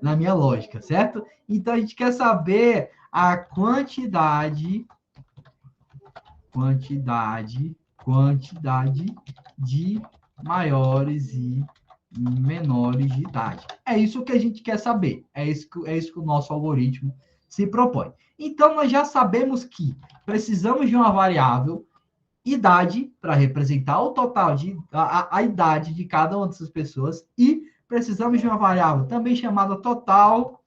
na minha lógica, certo? Então, a gente quer saber a quantidade de maiores e menores de idade. É isso que a gente quer saber. É isso que o nosso algoritmo se propõe. Então, nós já sabemos que precisamos de uma variável idade para representar o total de a idade de cada uma dessas pessoas e precisamos de uma variável também chamada total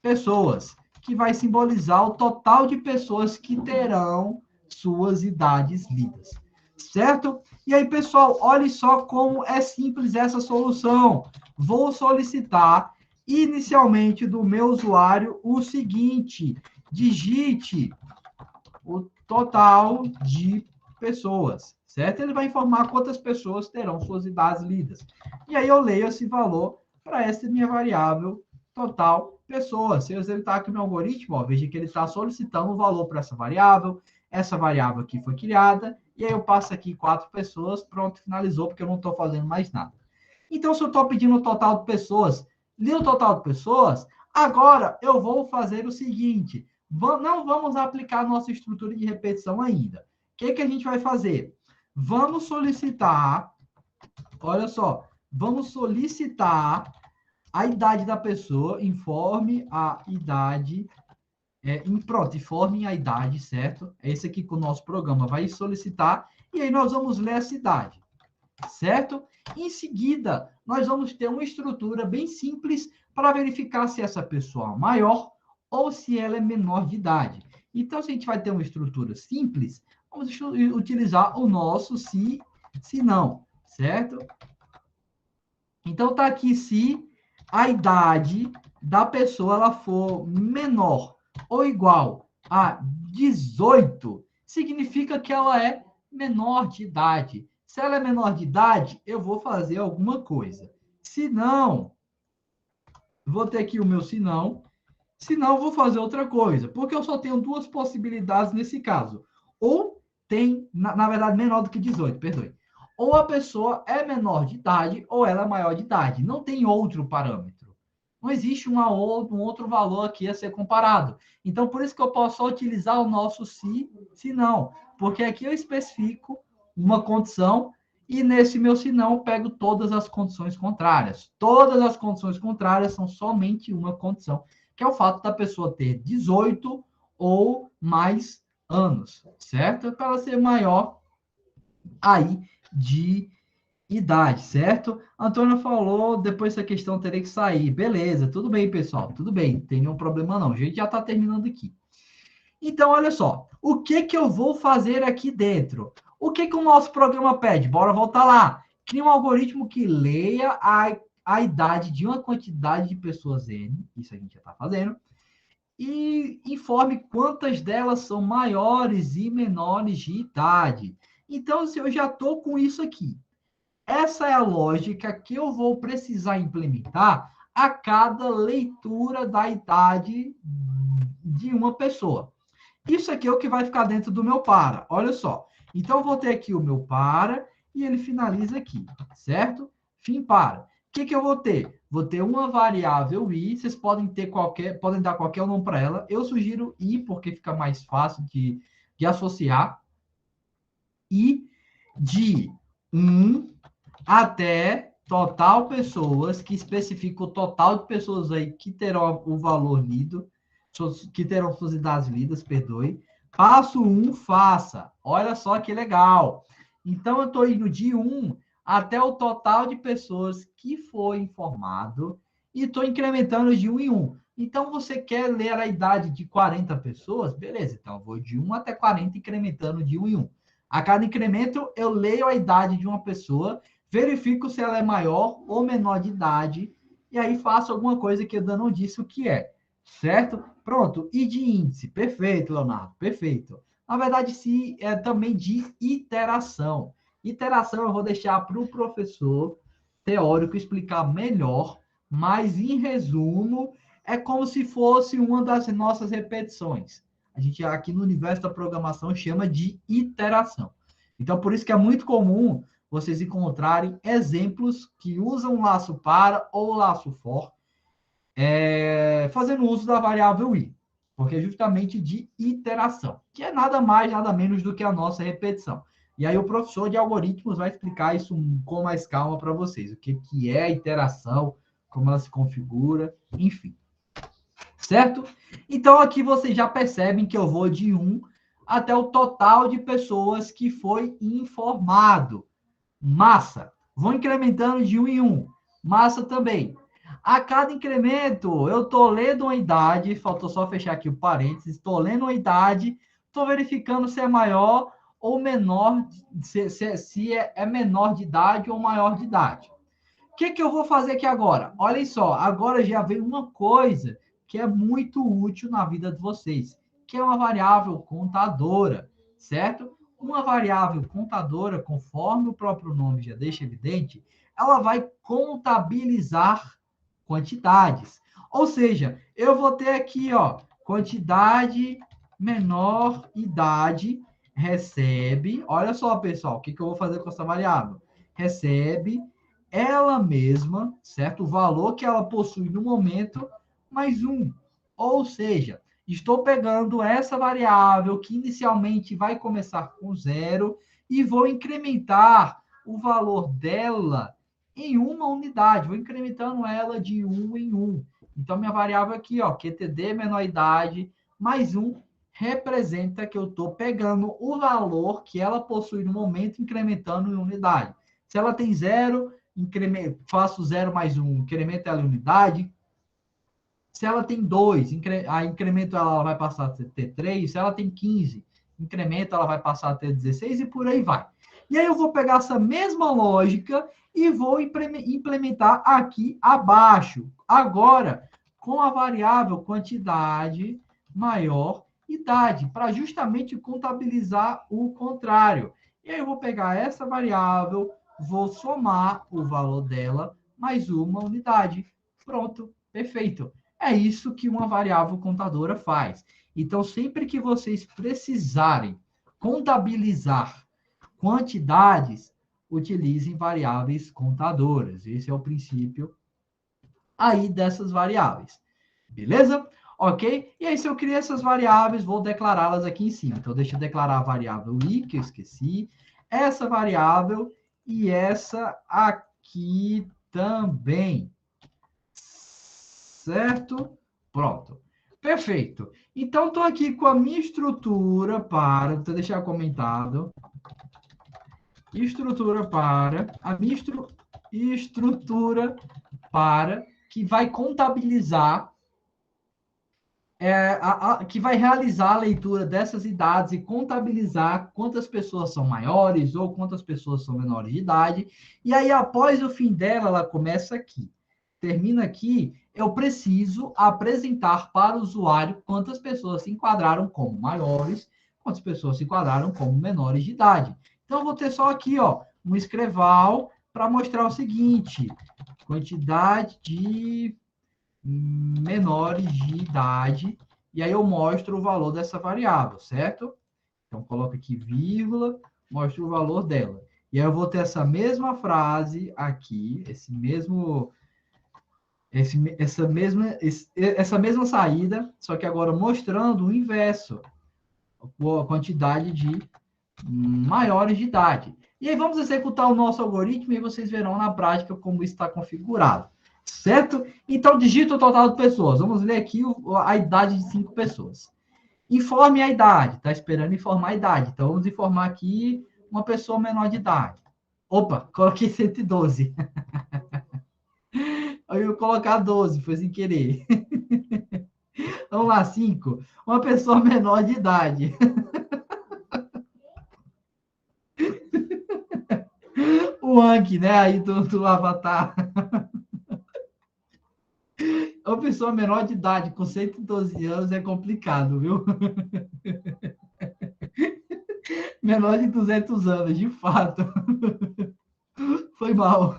pessoas, que vai simbolizar o total de pessoas que terão suas idades lidas. Certo? E aí, pessoal, olhe só como é simples essa solução. Vou solicitar inicialmente do meu usuário o seguinte: digite o total de pessoas, certo? Ele vai informar quantas pessoas terão suas idades lidas. E aí eu leio esse valor para essa minha variável total pessoas. Se eu executar aqui o meu algoritmo, ó, veja que ele está solicitando um valor para essa variável aqui foi criada, e aí eu passo aqui 4 pessoas, pronto, finalizou, porque eu não estou fazendo mais nada. Então, se eu estou pedindo o total de pessoas, li o total de pessoas, agora eu vou fazer o seguinte: não vamos aplicar nossa estrutura de repetição ainda. O que a gente vai fazer? Vamos solicitar, olha só, vamos solicitar a idade da pessoa, informe a idade, informe a idade, certo? É esse aqui que o nosso programa vai solicitar, e aí nós vamos ler essa idade, certo? Em seguida, nós vamos ter uma estrutura bem simples para verificar se essa pessoa é maior ou se ela é menor de idade. Então, se a gente vai ter uma estrutura simples, vamos utilizar o nosso se não, certo? Então, tá aqui se a idade da pessoa ela for menor ou igual a 18, significa que ela é menor de idade. Se ela é menor de idade, eu vou fazer alguma coisa. Se não, vou ter aqui o meu se não, vou fazer outra coisa, porque eu só tenho duas possibilidades nesse caso. Ou tem, na verdade, menor do que 18, perdoe. Ou a pessoa é menor de idade, ou ela é maior de idade. Não tem outro parâmetro. Não existe um outro valor aqui a ser comparado. Então, por isso que eu posso só utilizar o nosso se não. Porque aqui eu especifico uma condição e nesse meu se não eu pego todas as condições contrárias. Todas as condições contrárias são somente uma condição, que é o fato da pessoa ter 18 ou mais anos, certo? Para ela ser maior aí de idade, certo? A Antônia falou, depois essa questão teria que sair. Beleza, tudo bem, pessoal, tudo bem, não tem nenhum problema não. A gente já está terminando aqui. Então, olha só, o que que eu vou fazer aqui dentro? O que que o nosso programa pede? Bora voltar lá. Cria um algoritmo que leia a idade de uma quantidade de pessoas N, isso a gente já está fazendo, e informe quantas delas são maiores e menores de idade. Então, se eu já estou com isso aqui, essa é a lógica que eu vou precisar implementar a cada leitura da idade de uma pessoa. Isso aqui é o que vai ficar dentro do meu para. Olha só. Então, eu vou ter aqui o meu para e ele finaliza aqui, certo? Fim para. O que que eu vou ter? Vou ter uma variável i, vocês podem ter podem dar qualquer nome para ela. Eu sugiro i, porque fica mais fácil de associar. I de 1 até total pessoas, que especifica o total de pessoas aí que terão o valor lido, que terão suas idades lidas, perdoe. Passo 1, faça. Olha só que legal. Então, eu estou indo de 1 até o total de pessoas que foi informado e estou incrementando de 1 em 1. Então, você quer ler a idade de 40 pessoas? Beleza, então eu vou de 1 até 40, incrementando de 1 em 1. A cada incremento, eu leio a idade de uma pessoa, verifico se ela é maior ou menor de idade, e aí faço alguma coisa que eu ainda não disse o que é, certo? Pronto. E de índice? Perfeito, Leonardo, perfeito. Na verdade, sim, é também de iteração. Iteração eu vou deixar para o professor teórico explicar melhor, mas em resumo, é como se fosse uma das nossas repetições. A gente aqui no universo da programação chama de iteração. Então, por isso que é muito comum vocês encontrarem exemplos que usam o laço para ou laço for, fazendo uso da variável i, porque é justamente de iteração, que é nada mais, nada menos do que a nossa repetição. E aí o professor de algoritmos vai explicar isso com mais calma para vocês, o que é a iteração, como ela se configura, enfim. Certo? Então, aqui vocês já percebem que eu vou de 1 até o total de pessoas que foi informado. Massa. Vou incrementando de 1 em 1. Massa também. A cada incremento, eu estou lendo uma idade, faltou só fechar aqui o parênteses, estou lendo uma idade, estou verificando se é maior ou menor, se é menor de idade ou maior de idade. O que eu vou fazer aqui agora? Olhem só, agora já vem uma coisa que é muito útil na vida de vocês, que é uma variável contadora, certo? Uma variável contadora, conforme o próprio nome já deixa evidente, ela vai contabilizar quantidades. Ou seja, eu vou ter aqui, ó, quantidade menor idade recebe. Olha só, pessoal, o que eu vou fazer com essa variável? Recebe ela mesma, certo? O valor que ela possui no momento, mais 1. Ou seja, estou pegando essa variável que inicialmente vai começar com 0 e vou incrementar o valor dela em uma unidade. Vou incrementando ela de 1 em 1. Então, minha variável aqui, ó, QTD menor idade, mais 1, representa que eu estou pegando o valor que ela possui no momento, incrementando em unidade. Se ela tem 0, faço 0 mais 1, incremento ela em unidade. Se ela tem 2, incremento ela vai passar a ter 3. Se ela tem 15, incremento ela vai passar a ter 16 e por aí vai. E aí eu vou pegar essa mesma lógica e vou implementar aqui abaixo. Agora, com a variável quantidade maior idade, para justamente contabilizar o contrário. E aí eu vou pegar essa variável, vou somar o valor dela mais uma unidade. Pronto, perfeito. É isso que uma variável contadora faz. Então, sempre que vocês precisarem contabilizar quantidades, utilizem variáveis contadoras. Esse é o princípio aí dessas variáveis. Beleza? Ok? E aí, se eu criar essas variáveis, vou declará-las aqui em cima. Então, deixa eu declarar a variável i, que eu esqueci, essa variável e essa aqui também. Certo? Pronto. Perfeito. Então, estou aqui com a minha estrutura para... Vou deixar comentado. Estrutura para... A minha estrutura para... Que vai contabilizar que vai realizar a leitura dessas idades e contabilizar quantas pessoas são maiores ou quantas pessoas são menores de idade. E aí, após o fim dela, ela começa aqui. Termina aqui, eu preciso apresentar para o usuário quantas pessoas se enquadraram como maiores, quantas pessoas se enquadraram como menores de idade. Então, eu vou ter só aqui, ó, um escreval para mostrar o seguinte: quantidade de menores de idade, e aí eu mostro o valor dessa variável, certo? Então, coloco aqui vírgula, mostro o valor dela. E aí eu vou ter essa mesma frase aqui, essa mesma saída, só que agora mostrando o inverso, a quantidade de maiores de idade. E aí vamos executar o nosso algoritmo e vocês verão na prática como isso está configurado. Certo? Então, digita o total de pessoas. Vamos ler aqui a idade de 5 pessoas. Informe a idade. Está esperando informar a idade. Então, vamos informar aqui uma pessoa menor de idade. Opa, coloquei 112. Eu ia colocar 12, foi sem querer. Vamos lá, 5. Uma pessoa menor de idade. O Anki, né? Aí do Avatar. Uma pessoa menor de idade com 112 anos é complicado, viu? Menor de 200 anos, de fato. Foi mal.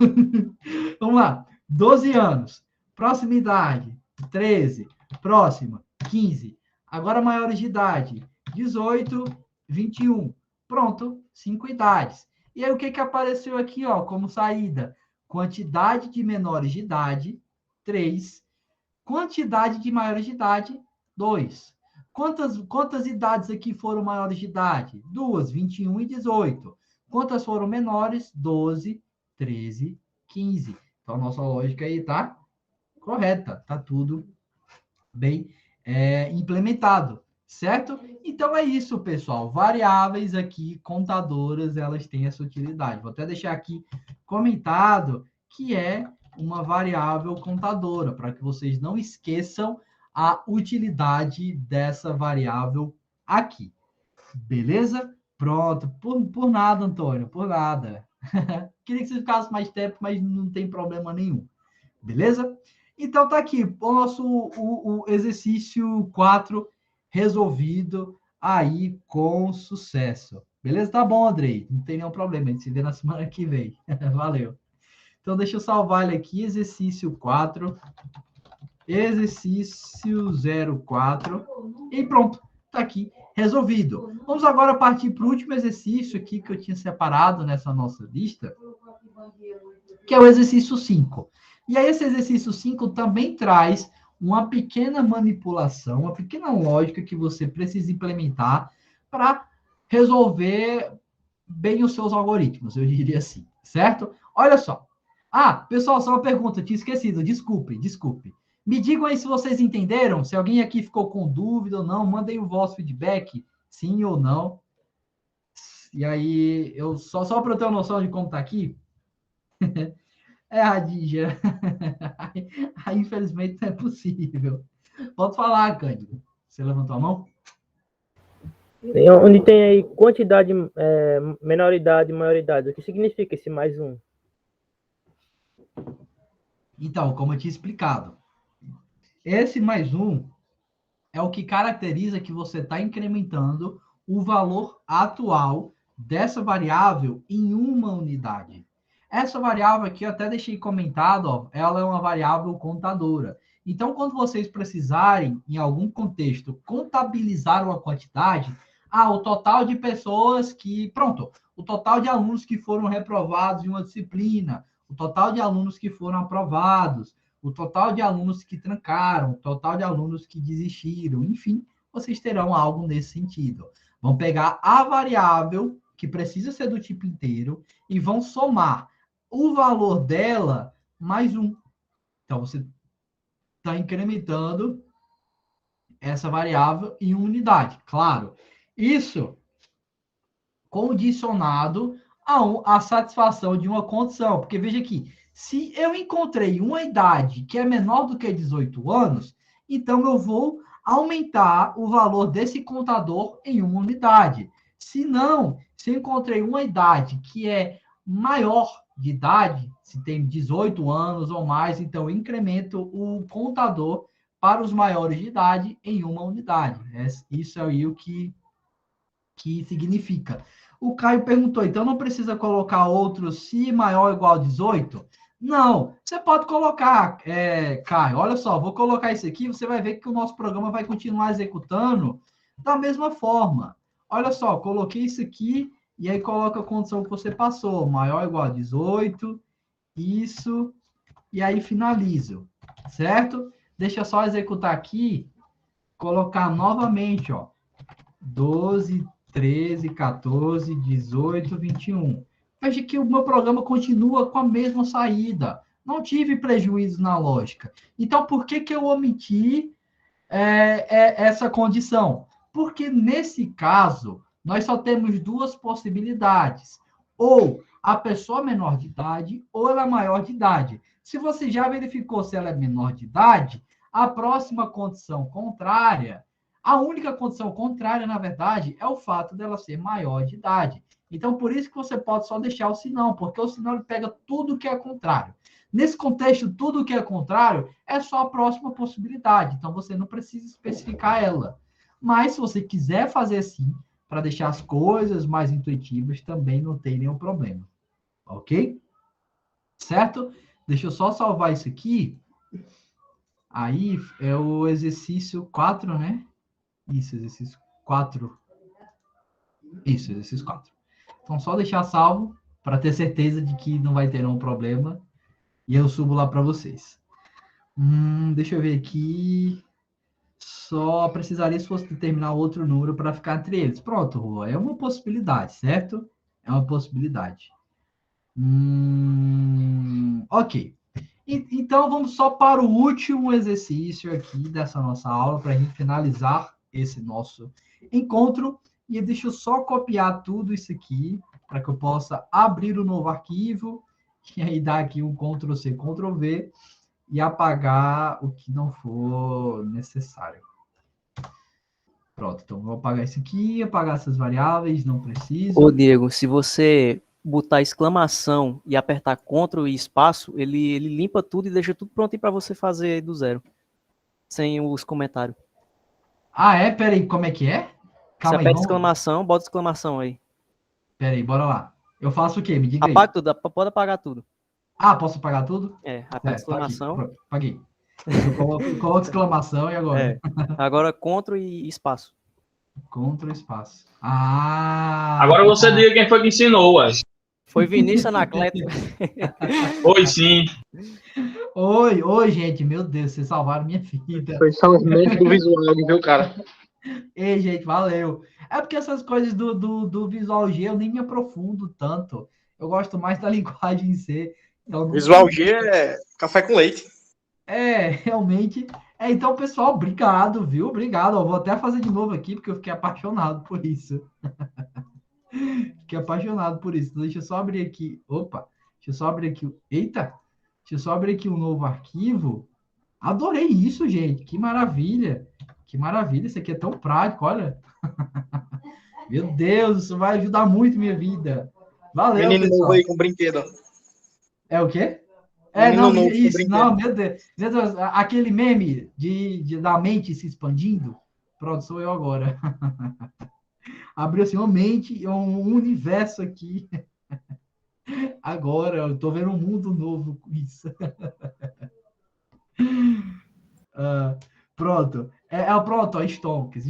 Vamos lá. 12 anos. Próxima idade, 13. Próxima, 15. Agora maiores de idade, 18, 21. Pronto, 5 idades. E aí o que apareceu aqui, ó, como saída? Quantidade de menores de idade, 3. Quantidade de maiores de idade, 2. Quantas idades aqui foram maiores de idade? 2, 21 e 18. Quantas foram menores? 12, 13, 15. Então, nossa lógica aí tá correta, tá tudo bem implementado, certo? Então, é isso, pessoal. Variáveis aqui, contadoras, elas têm essa utilidade. Vou até deixar aqui comentado que é uma variável contadora, para que vocês não esqueçam a utilidade dessa variável aqui. Beleza? Pronto. Por nada, Antônio, por nada. Queria que você ficasse mais tempo, mas não tem problema nenhum. Beleza? Então, tá aqui o nosso o exercício 4 resolvido aí com sucesso. Beleza? Tá bom, Andrei. Não tem nenhum problema. A gente se vê na semana que vem. Valeu. Então, deixa eu salvar ele aqui. Exercício 4. Exercício 04. E pronto. Tá aqui. Resolvido. Vamos agora partir para o último exercício aqui que eu tinha separado nessa nossa lista, que é o exercício 5. E aí, esse exercício 5 também traz uma pequena manipulação, uma pequena lógica que você precisa implementar para resolver bem os seus algoritmos, eu diria assim, certo? Olha só. Ah, pessoal, só uma pergunta, tinha esquecido, desculpe. Me digam aí se vocês entenderam, se alguém aqui ficou com dúvida ou não, mandem o vosso feedback, sim ou não. E aí, eu só para eu ter uma noção de como está aqui, Radija. Aí, infelizmente, não é possível. Pode falar, Cândido. Você levantou a mão? Onde tem aí quantidade, menoridade e maioridade, o que significa esse mais um? Então, como eu tinha explicado, esse mais um é o que caracteriza que você está incrementando o valor atual dessa variável em uma unidade. Essa variável aqui, eu até deixei comentado, ó, ela é uma variável contadora. Então, quando vocês precisarem, em algum contexto, contabilizar uma quantidade, o total de pessoas que... Pronto, o total de alunos que foram reprovados em uma disciplina, o total de alunos que foram aprovados, o total de alunos que trancaram, o total de alunos que desistiram, enfim, vocês terão algo nesse sentido. Vão pegar a variável, que precisa ser do tipo inteiro, e vão somar o valor dela mais um. Então, você está incrementando essa variável em uma unidade. Claro, isso condicionado à satisfação de uma condição. Porque, veja aqui, se eu encontrei uma idade que é menor do que 18 anos, então eu vou aumentar o valor desse contador em uma unidade. Se não, se eu encontrei uma idade que é maior de idade, se tem 18 anos ou mais, então eu incremento o contador para os maiores de idade em uma unidade. Isso aí o que significa. O Caio perguntou, então não precisa colocar outro se maior ou igual a 18? Não, você pode colocar, Caio, olha só, vou colocar isso aqui, você vai ver que o nosso programa vai continuar executando da mesma forma. Olha só, coloquei isso aqui, e aí coloca a condição que você passou, maior ou igual a 18, isso, e aí finalizo, certo? Deixa eu só executar aqui, colocar novamente, ó, 12, 13, 14, 18, 21. Veja que o meu programa continua com a mesma saída. Não tive prejuízo na lógica. Então, por que eu omiti essa condição? Porque, nesse caso, nós só temos duas possibilidades. Ou a pessoa é menor de idade, ou ela é maior de idade. Se você já verificou se ela é menor de idade, a próxima condição contrária, a única condição contrária, na verdade, é o fato dela ser maior de idade. Então, por isso que você pode só deixar o sinão, porque o sinão ele pega tudo que é contrário. Nesse contexto, tudo que é contrário é só a próxima possibilidade. Então, você não precisa especificar ela. Mas, se você quiser fazer assim, para deixar as coisas mais intuitivas, também não tem nenhum problema. Ok? Certo? Deixa eu só salvar isso aqui. Aí é o exercício 4, né? Isso, exercício 4. Isso, exercício 4. Então, só deixar salvo para ter certeza de que não vai ter nenhum problema. E eu subo lá para vocês. Deixa eu ver aqui. Só precisaria se fosse determinar outro número para ficar entre eles. Pronto, Rua. É uma possibilidade, certo? É uma possibilidade. Ok. Então, vamos só para o último exercício aqui dessa nossa aula, para a gente finalizar esse nosso encontro. E deixa eu só copiar tudo isso aqui, para que eu possa abrir o novo arquivo, e aí dar aqui um Ctrl+C, Ctrl+V, e apagar o que não for necessário. Pronto, então vou apagar isso aqui, apagar essas variáveis, não preciso. Ô, Diego, se você botar exclamação e apertar Ctrl e espaço, ele limpa tudo e deixa tudo prontinho para você fazer do zero, sem os comentários. Ah, é? Peraí, como é que é? Calma aí, aperta exclamação, bota exclamação aí. Peraí, bora lá. Eu faço o quê? Me diga aí. Apaga tudo, pode apagar tudo. Ah, posso apagar tudo? Aperta exclamação. Tá aqui, apaguei. Eu coloco exclamação e agora? Agora Ctrl e espaço. Ctrl espaço. Ah! Agora você diga quem foi que ensinou, ué. Foi Vinícius Anacleto. Oi, sim. Oi, gente. Meu Deus, vocês salvaram minha vida. Foi só os memes do visual, viu, cara? Ei, gente, valeu. É porque essas coisas do Visual G eu nem me aprofundo tanto. Eu gosto mais da linguagem em C. Então Visual G é café com leite. Realmente. Então, pessoal, obrigado, viu? Obrigado. Eu vou até fazer de novo aqui, porque eu fiquei apaixonado por isso. Fiquei apaixonado por isso. Deixa eu só abrir aqui. Opa! Deixa eu só abrir aqui. Eita! Deixa eu só abrir aqui um novo arquivo. Adorei isso, gente. Que maravilha. Que maravilha. Isso aqui é tão prático, olha. Meu Deus, isso vai ajudar muito minha vida. Valeu, Menino pessoal. novo aí com brinquedo. É o quê? Menino Não, novo com isso, brinquedo. não, meu Deus. Meu Deus, aquele meme da mente se expandindo. Pronto, sou eu agora. Abriu assim uma mente, um universo aqui. Agora, eu tô vendo um mundo novo com isso. Pronto. Pronto, ó, estoques.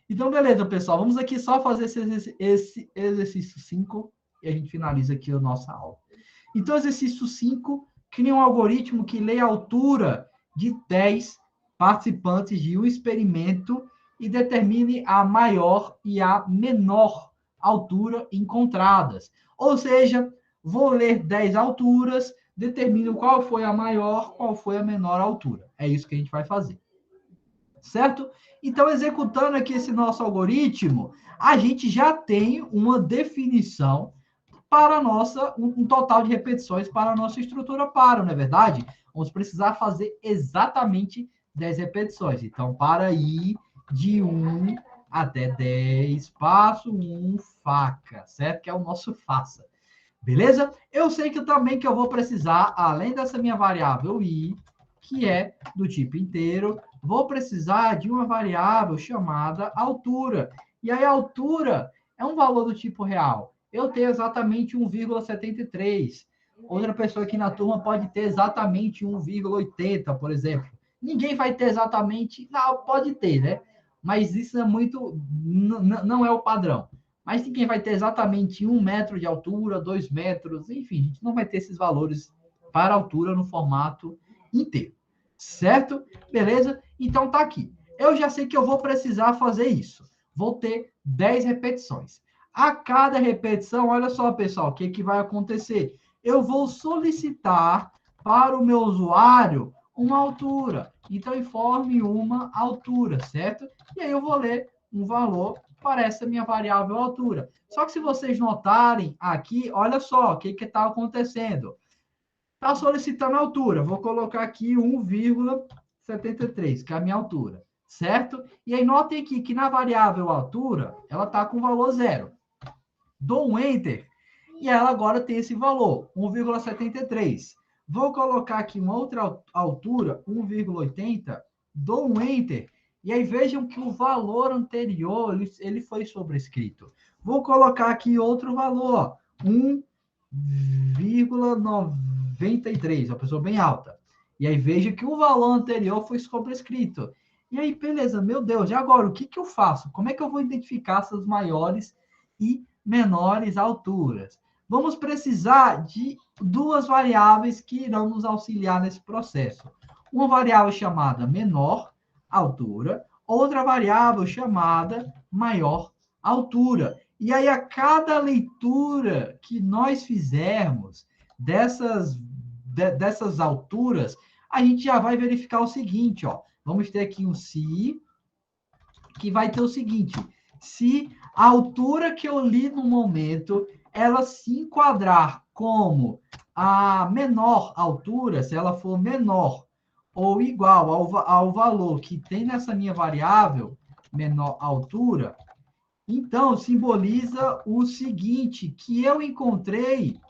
Então, beleza, pessoal. Vamos aqui só fazer esse exercício 5 e a gente finaliza aqui a nossa aula. Então, exercício 5, cria um algoritmo que lê a altura de 10 participantes de um experimento e determine a maior e a menor altura encontradas. Ou seja, vou ler 10 alturas, determino qual foi a maior, qual foi a menor altura. É isso que a gente vai fazer. Certo? Então, executando aqui esse nosso algoritmo, a gente já tem uma definição para um total de repetições para a nossa estrutura não é verdade? Vamos precisar fazer exatamente 10 repetições. Então, para ir de 1 até 10, passo 1, faca, certo? Que é o nosso faça. Beleza? Eu sei que também que eu vou precisar, além dessa minha variável i, que é do tipo inteiro, vou precisar de uma variável chamada altura. E aí, a altura é um valor do tipo real. Eu tenho exatamente 1,73. Outra pessoa aqui na turma pode ter exatamente 1,80, por exemplo. Ninguém vai ter exatamente... Não, pode ter, né? Mas isso é muito... Não é o padrão. Mas ninguém vai ter exatamente 1 metro de altura, 2 metros, enfim, a gente não vai ter esses valores para altura no formato inteiro. Certo? Beleza? Então tá aqui. Eu já sei que eu vou precisar fazer isso. Vou ter 10 repetições. A cada repetição, olha só, pessoal, o que vai acontecer? Eu vou solicitar para o meu usuário uma altura. Então, informe uma altura, certo? E aí eu vou ler um valor para essa minha variável altura. Só que se vocês notarem aqui, olha só o que está acontecendo. Está solicitando a altura. Vou colocar aqui 1,73, que é a minha altura, certo? E aí notem aqui que na variável altura, ela está com valor 0. Dou um Enter e ela agora tem esse valor, 1,73. Vou colocar aqui uma outra altura, 1,80, dou um Enter, e aí vejam que o valor anterior, ele foi sobrescrito. Vou colocar aqui outro valor, 1,93, uma pessoa bem alta. E aí veja que o valor anterior foi sobrescrito. E aí, beleza, meu Deus, e agora o que eu faço? Como é que eu vou identificar essas maiores e menores alturas? Vamos precisar de duas variáveis que irão nos auxiliar nesse processo. Uma variável chamada menor altura, outra variável chamada maior altura. E aí, a cada leitura que nós fizermos dessas alturas, a gente já vai verificar o seguinte, ó. Vamos ter aqui um se, que vai ter o seguinte: se a altura que eu li no momento, ela se enquadrar como a menor altura, se ela for menor ou igual ao valor que tem nessa minha variável, menor altura, então simboliza o seguinte, que eu encontrei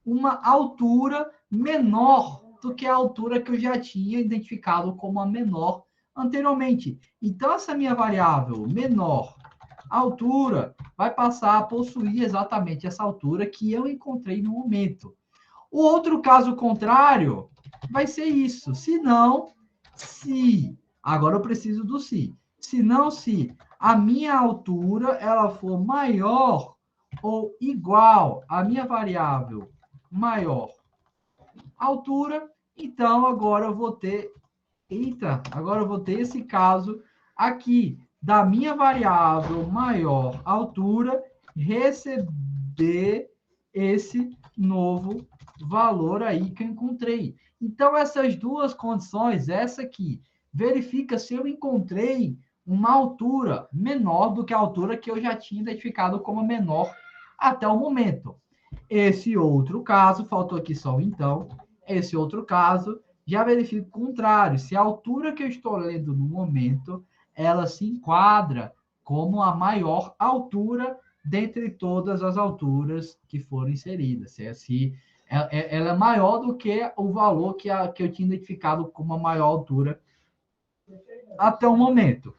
uma altura menor do que a altura que eu já tinha identificado como a menor anteriormente. Então, essa minha variável menor altura vai passar a possuir exatamente essa altura que eu encontrei no momento. O outro caso contrário vai ser isso. Se não, se. Agora eu preciso do se. Se não, se a minha altura ela for maior ou igual à minha variável maior altura, então agora eu vou ter... Eita, agora eu vou ter esse caso aqui da minha variável maior altura receber esse novo valor aí que eu encontrei. Então, essas duas condições, essa aqui, verifica se eu encontrei uma altura menor do que a altura que eu já tinha identificado como menor até o momento. Esse outro caso, faltou aqui só o então, esse outro caso, já verifico o contrário, se a altura que eu estou lendo no momento, ela se enquadra como a maior altura dentre todas as alturas que foram inseridas. Se ela é maior do que o valor que eu tinha identificado como a maior altura até o momento.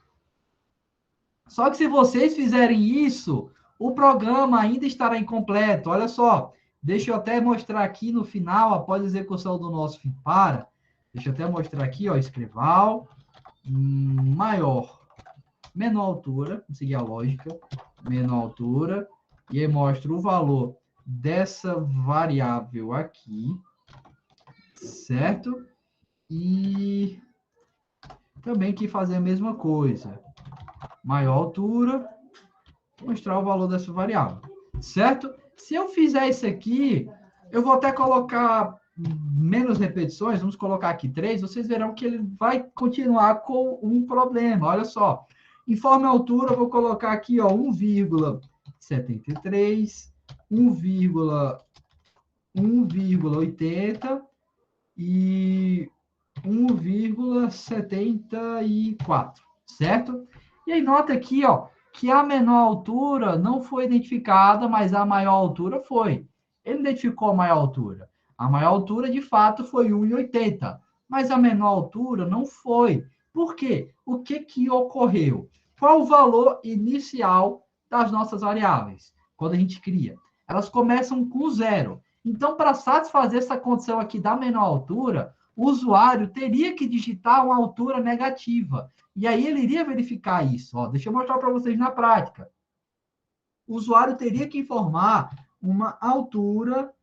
Só que se vocês fizerem isso, o programa ainda estará incompleto. Olha só, deixa eu até mostrar aqui no final, após a execução do nosso FIPARA, deixa eu até mostrar aqui, ó, escrival, maior, menor altura, vamos seguir a lógica, menor altura, e aí mostra o valor dessa variável aqui, certo? E também aqui fazer a mesma coisa, maior altura, mostrar o valor dessa variável, certo? Se eu fizer isso aqui, eu vou até colocar menos repetições, vamos colocar aqui 3, vocês verão que ele vai continuar com um problema. Olha só, informe a altura, eu vou colocar aqui, ó, 1,73, 1,80 e 1,74, certo? E aí nota aqui, ó, que a menor altura não foi identificada, mas a maior altura foi. Ele identificou a maior altura. A maior altura, de fato, foi 1,80, mas a menor altura não foi. Por quê? O que que ocorreu? Qual o valor inicial das nossas variáveis quando a gente cria? Elas começam com zero. Então, para satisfazer essa condição aqui da menor altura, o usuário teria que digitar uma altura negativa. E aí ele iria verificar isso. Ó, deixa eu mostrar para vocês na prática. O usuário teria que informar uma altura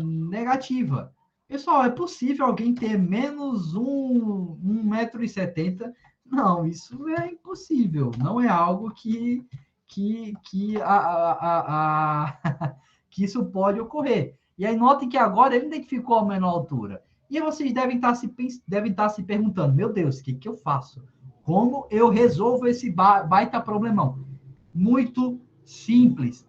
negativa. Pessoal, é possível alguém ter menos 1,70 m? Não, isso é impossível. Não é algo que que isso pode ocorrer. E aí notem que agora ele identificou a menor altura. E aí vocês devem estar se perguntando, meu Deus, o que eu faço? Como eu resolvo esse baita problemão? Muito simples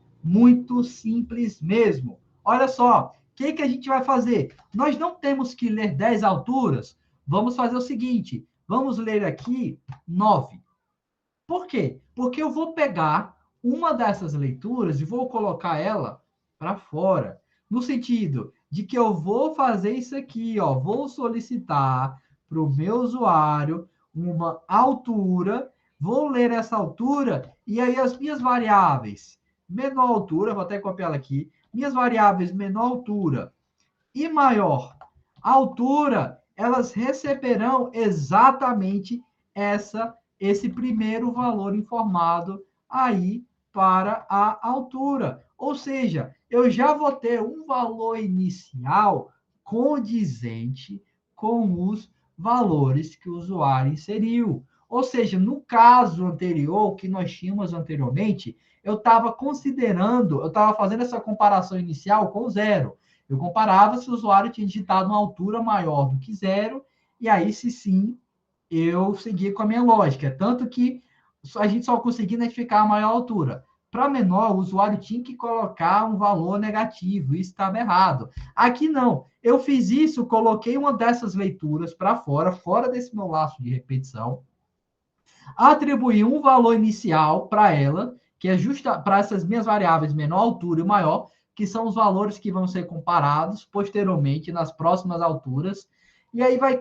mesmo. Olha só, o que a gente vai fazer? Nós não temos que ler 10 alturas. Vamos fazer o seguinte, vamos ler aqui 9. Por quê? Porque eu vou pegar uma dessas leituras e vou colocar ela para fora. No sentido de que eu vou fazer isso aqui, ó, vou solicitar para o meu usuário uma altura, vou ler essa altura, e aí as minhas variáveis, menor altura, vou até copiar ela aqui, minhas variáveis menor altura e maior altura, elas receberão exatamente esse primeiro valor informado aí para a altura. Ou seja, eu já vou ter um valor inicial condizente com os valores que o usuário inseriu. Ou seja, no caso anterior, que nós tínhamos anteriormente, eu estava fazendo essa comparação inicial com zero. Eu comparava se o usuário tinha digitado uma altura maior do que zero, e aí, se sim, eu seguia com a minha lógica. Tanto que a gente só conseguia identificar a maior altura. Para menor, o usuário tinha que colocar um valor negativo, isso estava errado. Aqui não. Eu fiz isso, coloquei uma dessas leituras para fora desse meu laço de repetição, atribuí um valor inicial para ela, que é justa para essas minhas variáveis menor altura e maior, que são os valores que vão ser comparados posteriormente nas próximas alturas, e aí vai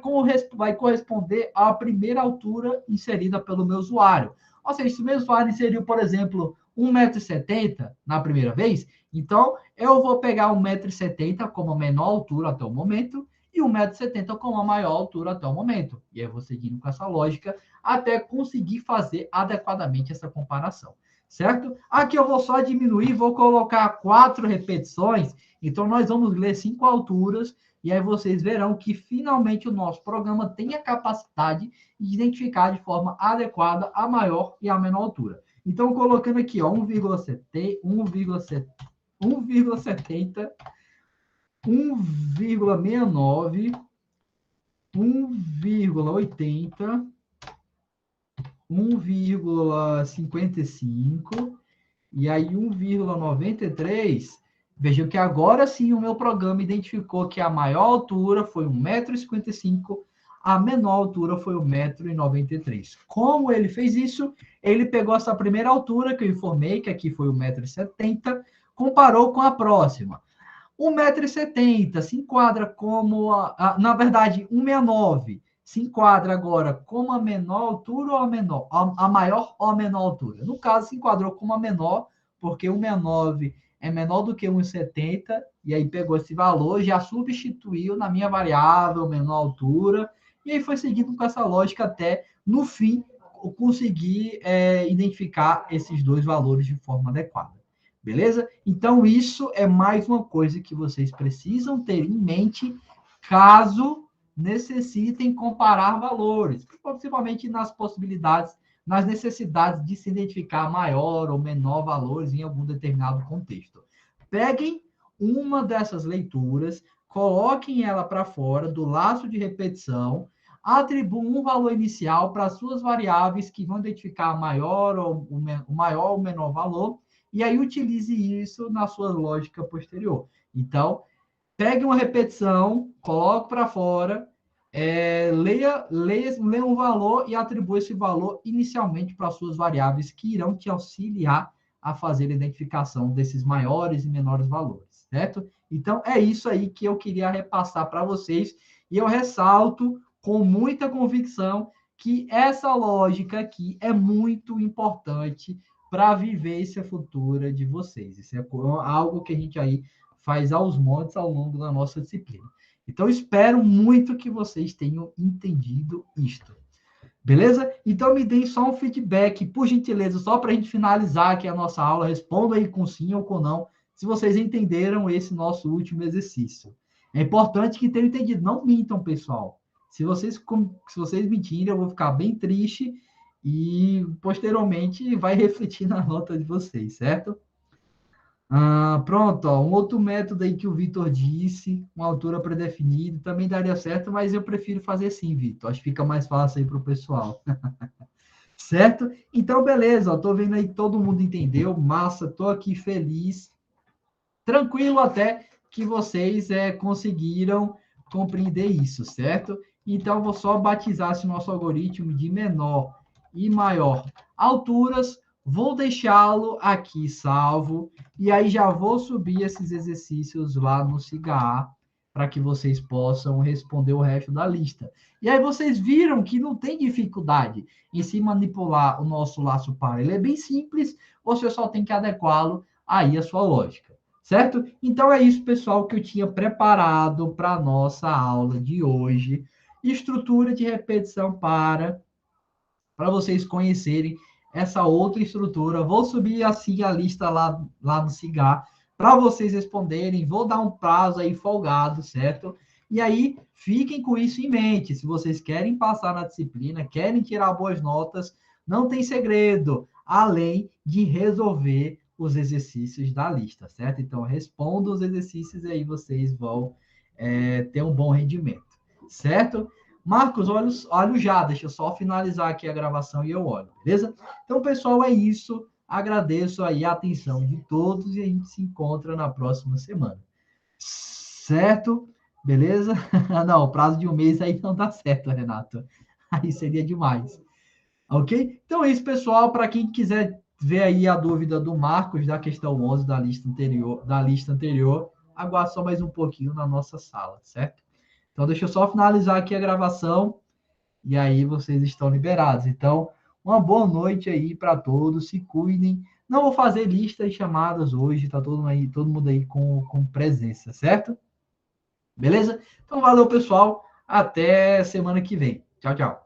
corresponder à primeira altura inserida pelo meu usuário. Ou seja, se o meu usuário inseriu, por exemplo, 1,70 m na primeira vez, então eu vou pegar 1,70 m como a menor altura até o momento e 1,70 m como a maior altura até o momento. E aí eu vou seguindo com essa lógica até conseguir fazer adequadamente essa comparação, certo? Aqui eu vou só diminuir, vou colocar 4 repetições, então nós vamos ler 5 alturas, e aí vocês verão que finalmente o nosso programa tem a capacidade de identificar de forma adequada a maior e a menor altura. Então, colocando aqui, ó, 1,70, 1,70, 1,69, 1,80, 1,55 e aí 1,93. Vejam que agora sim o meu programa identificou que a maior altura foi 1,55 m, a menor altura foi 1,93 m. Como ele fez isso? Ele pegou essa primeira altura que eu informei, que aqui foi 1,70 m, comparou com a próxima. 1,70 m se enquadra como, na verdade, 1,69 m se enquadra agora como a menor altura ou a maior ou a menor altura? No caso, se enquadrou como a menor, porque 1,69 é menor do que 1,70, e aí pegou esse valor, já substituiu na minha variável menor altura, e aí foi seguindo com essa lógica até, no fim, conseguir identificar esses dois valores de forma adequada. Beleza? Então, isso é mais uma coisa que vocês precisam ter em mente caso necessitem comparar valores, principalmente nas possibilidades, nas necessidades de se identificar maior ou menor valores em algum determinado contexto. Peguem uma dessas leituras, coloquem ela para fora do laço de repetição, atribuam um valor inicial para suas variáveis que vão identificar o maior ou menor valor, e aí utilize isso na sua lógica posterior. Então, pegue uma repetição, coloque para fora, leia um valor e atribua esse valor inicialmente para suas variáveis que irão te auxiliar a fazer a identificação desses maiores e menores valores, certo? Então, é isso aí que eu queria repassar para vocês, e eu ressalto com muita convicção que essa lógica aqui é muito importante para a vivência futura de vocês. Isso é algo que a gente aí faz aos montes ao longo da nossa disciplina. Então, espero muito que vocês tenham entendido isto. Beleza? Então, me deem só um feedback, por gentileza, só para a gente finalizar aqui a nossa aula. Respondam aí com sim ou com não, se vocês entenderam esse nosso último exercício. É importante que tenham entendido. Não mintam, pessoal. Se vocês mentirem, eu vou ficar bem triste e, posteriormente, vai refletir na nota de vocês, certo? Pronto, ó, um outro método aí que o Vitor disse, uma altura predefinida, também daria certo, mas eu prefiro fazer assim, Vitor. Acho que fica mais fácil aí para o pessoal. Certo? Então, beleza, ó, tô vendo aí que todo mundo entendeu, massa, tô aqui feliz, tranquilo até que vocês conseguiram compreender isso, certo? Então, vou só batizar esse nosso algoritmo de menor e maior alturas, vou deixá-lo aqui salvo, e aí já vou subir esses exercícios lá no SIGA para que vocês possam responder o resto da lista. E aí vocês viram que não tem dificuldade em se manipular o nosso laço par. Ele é bem simples, você só tem que adequá-lo aí à sua lógica, certo? Então é isso, pessoal, que eu tinha preparado para a nossa aula de hoje. Estrutura de repetição para vocês conhecerem essa outra estrutura. Vou subir assim a lista lá no SIGA para vocês responderem. Vou dar um prazo aí folgado, certo? E aí, fiquem com isso em mente. Se vocês querem passar na disciplina, querem tirar boas notas, não tem segredo, além de resolver os exercícios da lista, certo? Então, respondam os exercícios e aí vocês vão ter um bom rendimento, certo? Marcos, olho já, deixa eu só finalizar aqui a gravação e eu olho, beleza? Então, pessoal, é isso. Agradeço aí a atenção de todos e a gente se encontra na próxima semana. Certo? Beleza? Não, o prazo de um mês aí não dá certo, Renato. Aí seria demais. Ok? Então é isso, pessoal. Para quem quiser ver aí a dúvida do Marcos da questão 11 da lista anterior, aguarde só mais um pouquinho na nossa sala, certo? Então, deixa eu só finalizar aqui a gravação e aí vocês estão liberados. Então, uma boa noite aí para todos, se cuidem. Não vou fazer listas e chamadas hoje, tá todo mundo aí com presença, certo? Beleza? Então, valeu, pessoal. Até semana que vem. Tchau, tchau.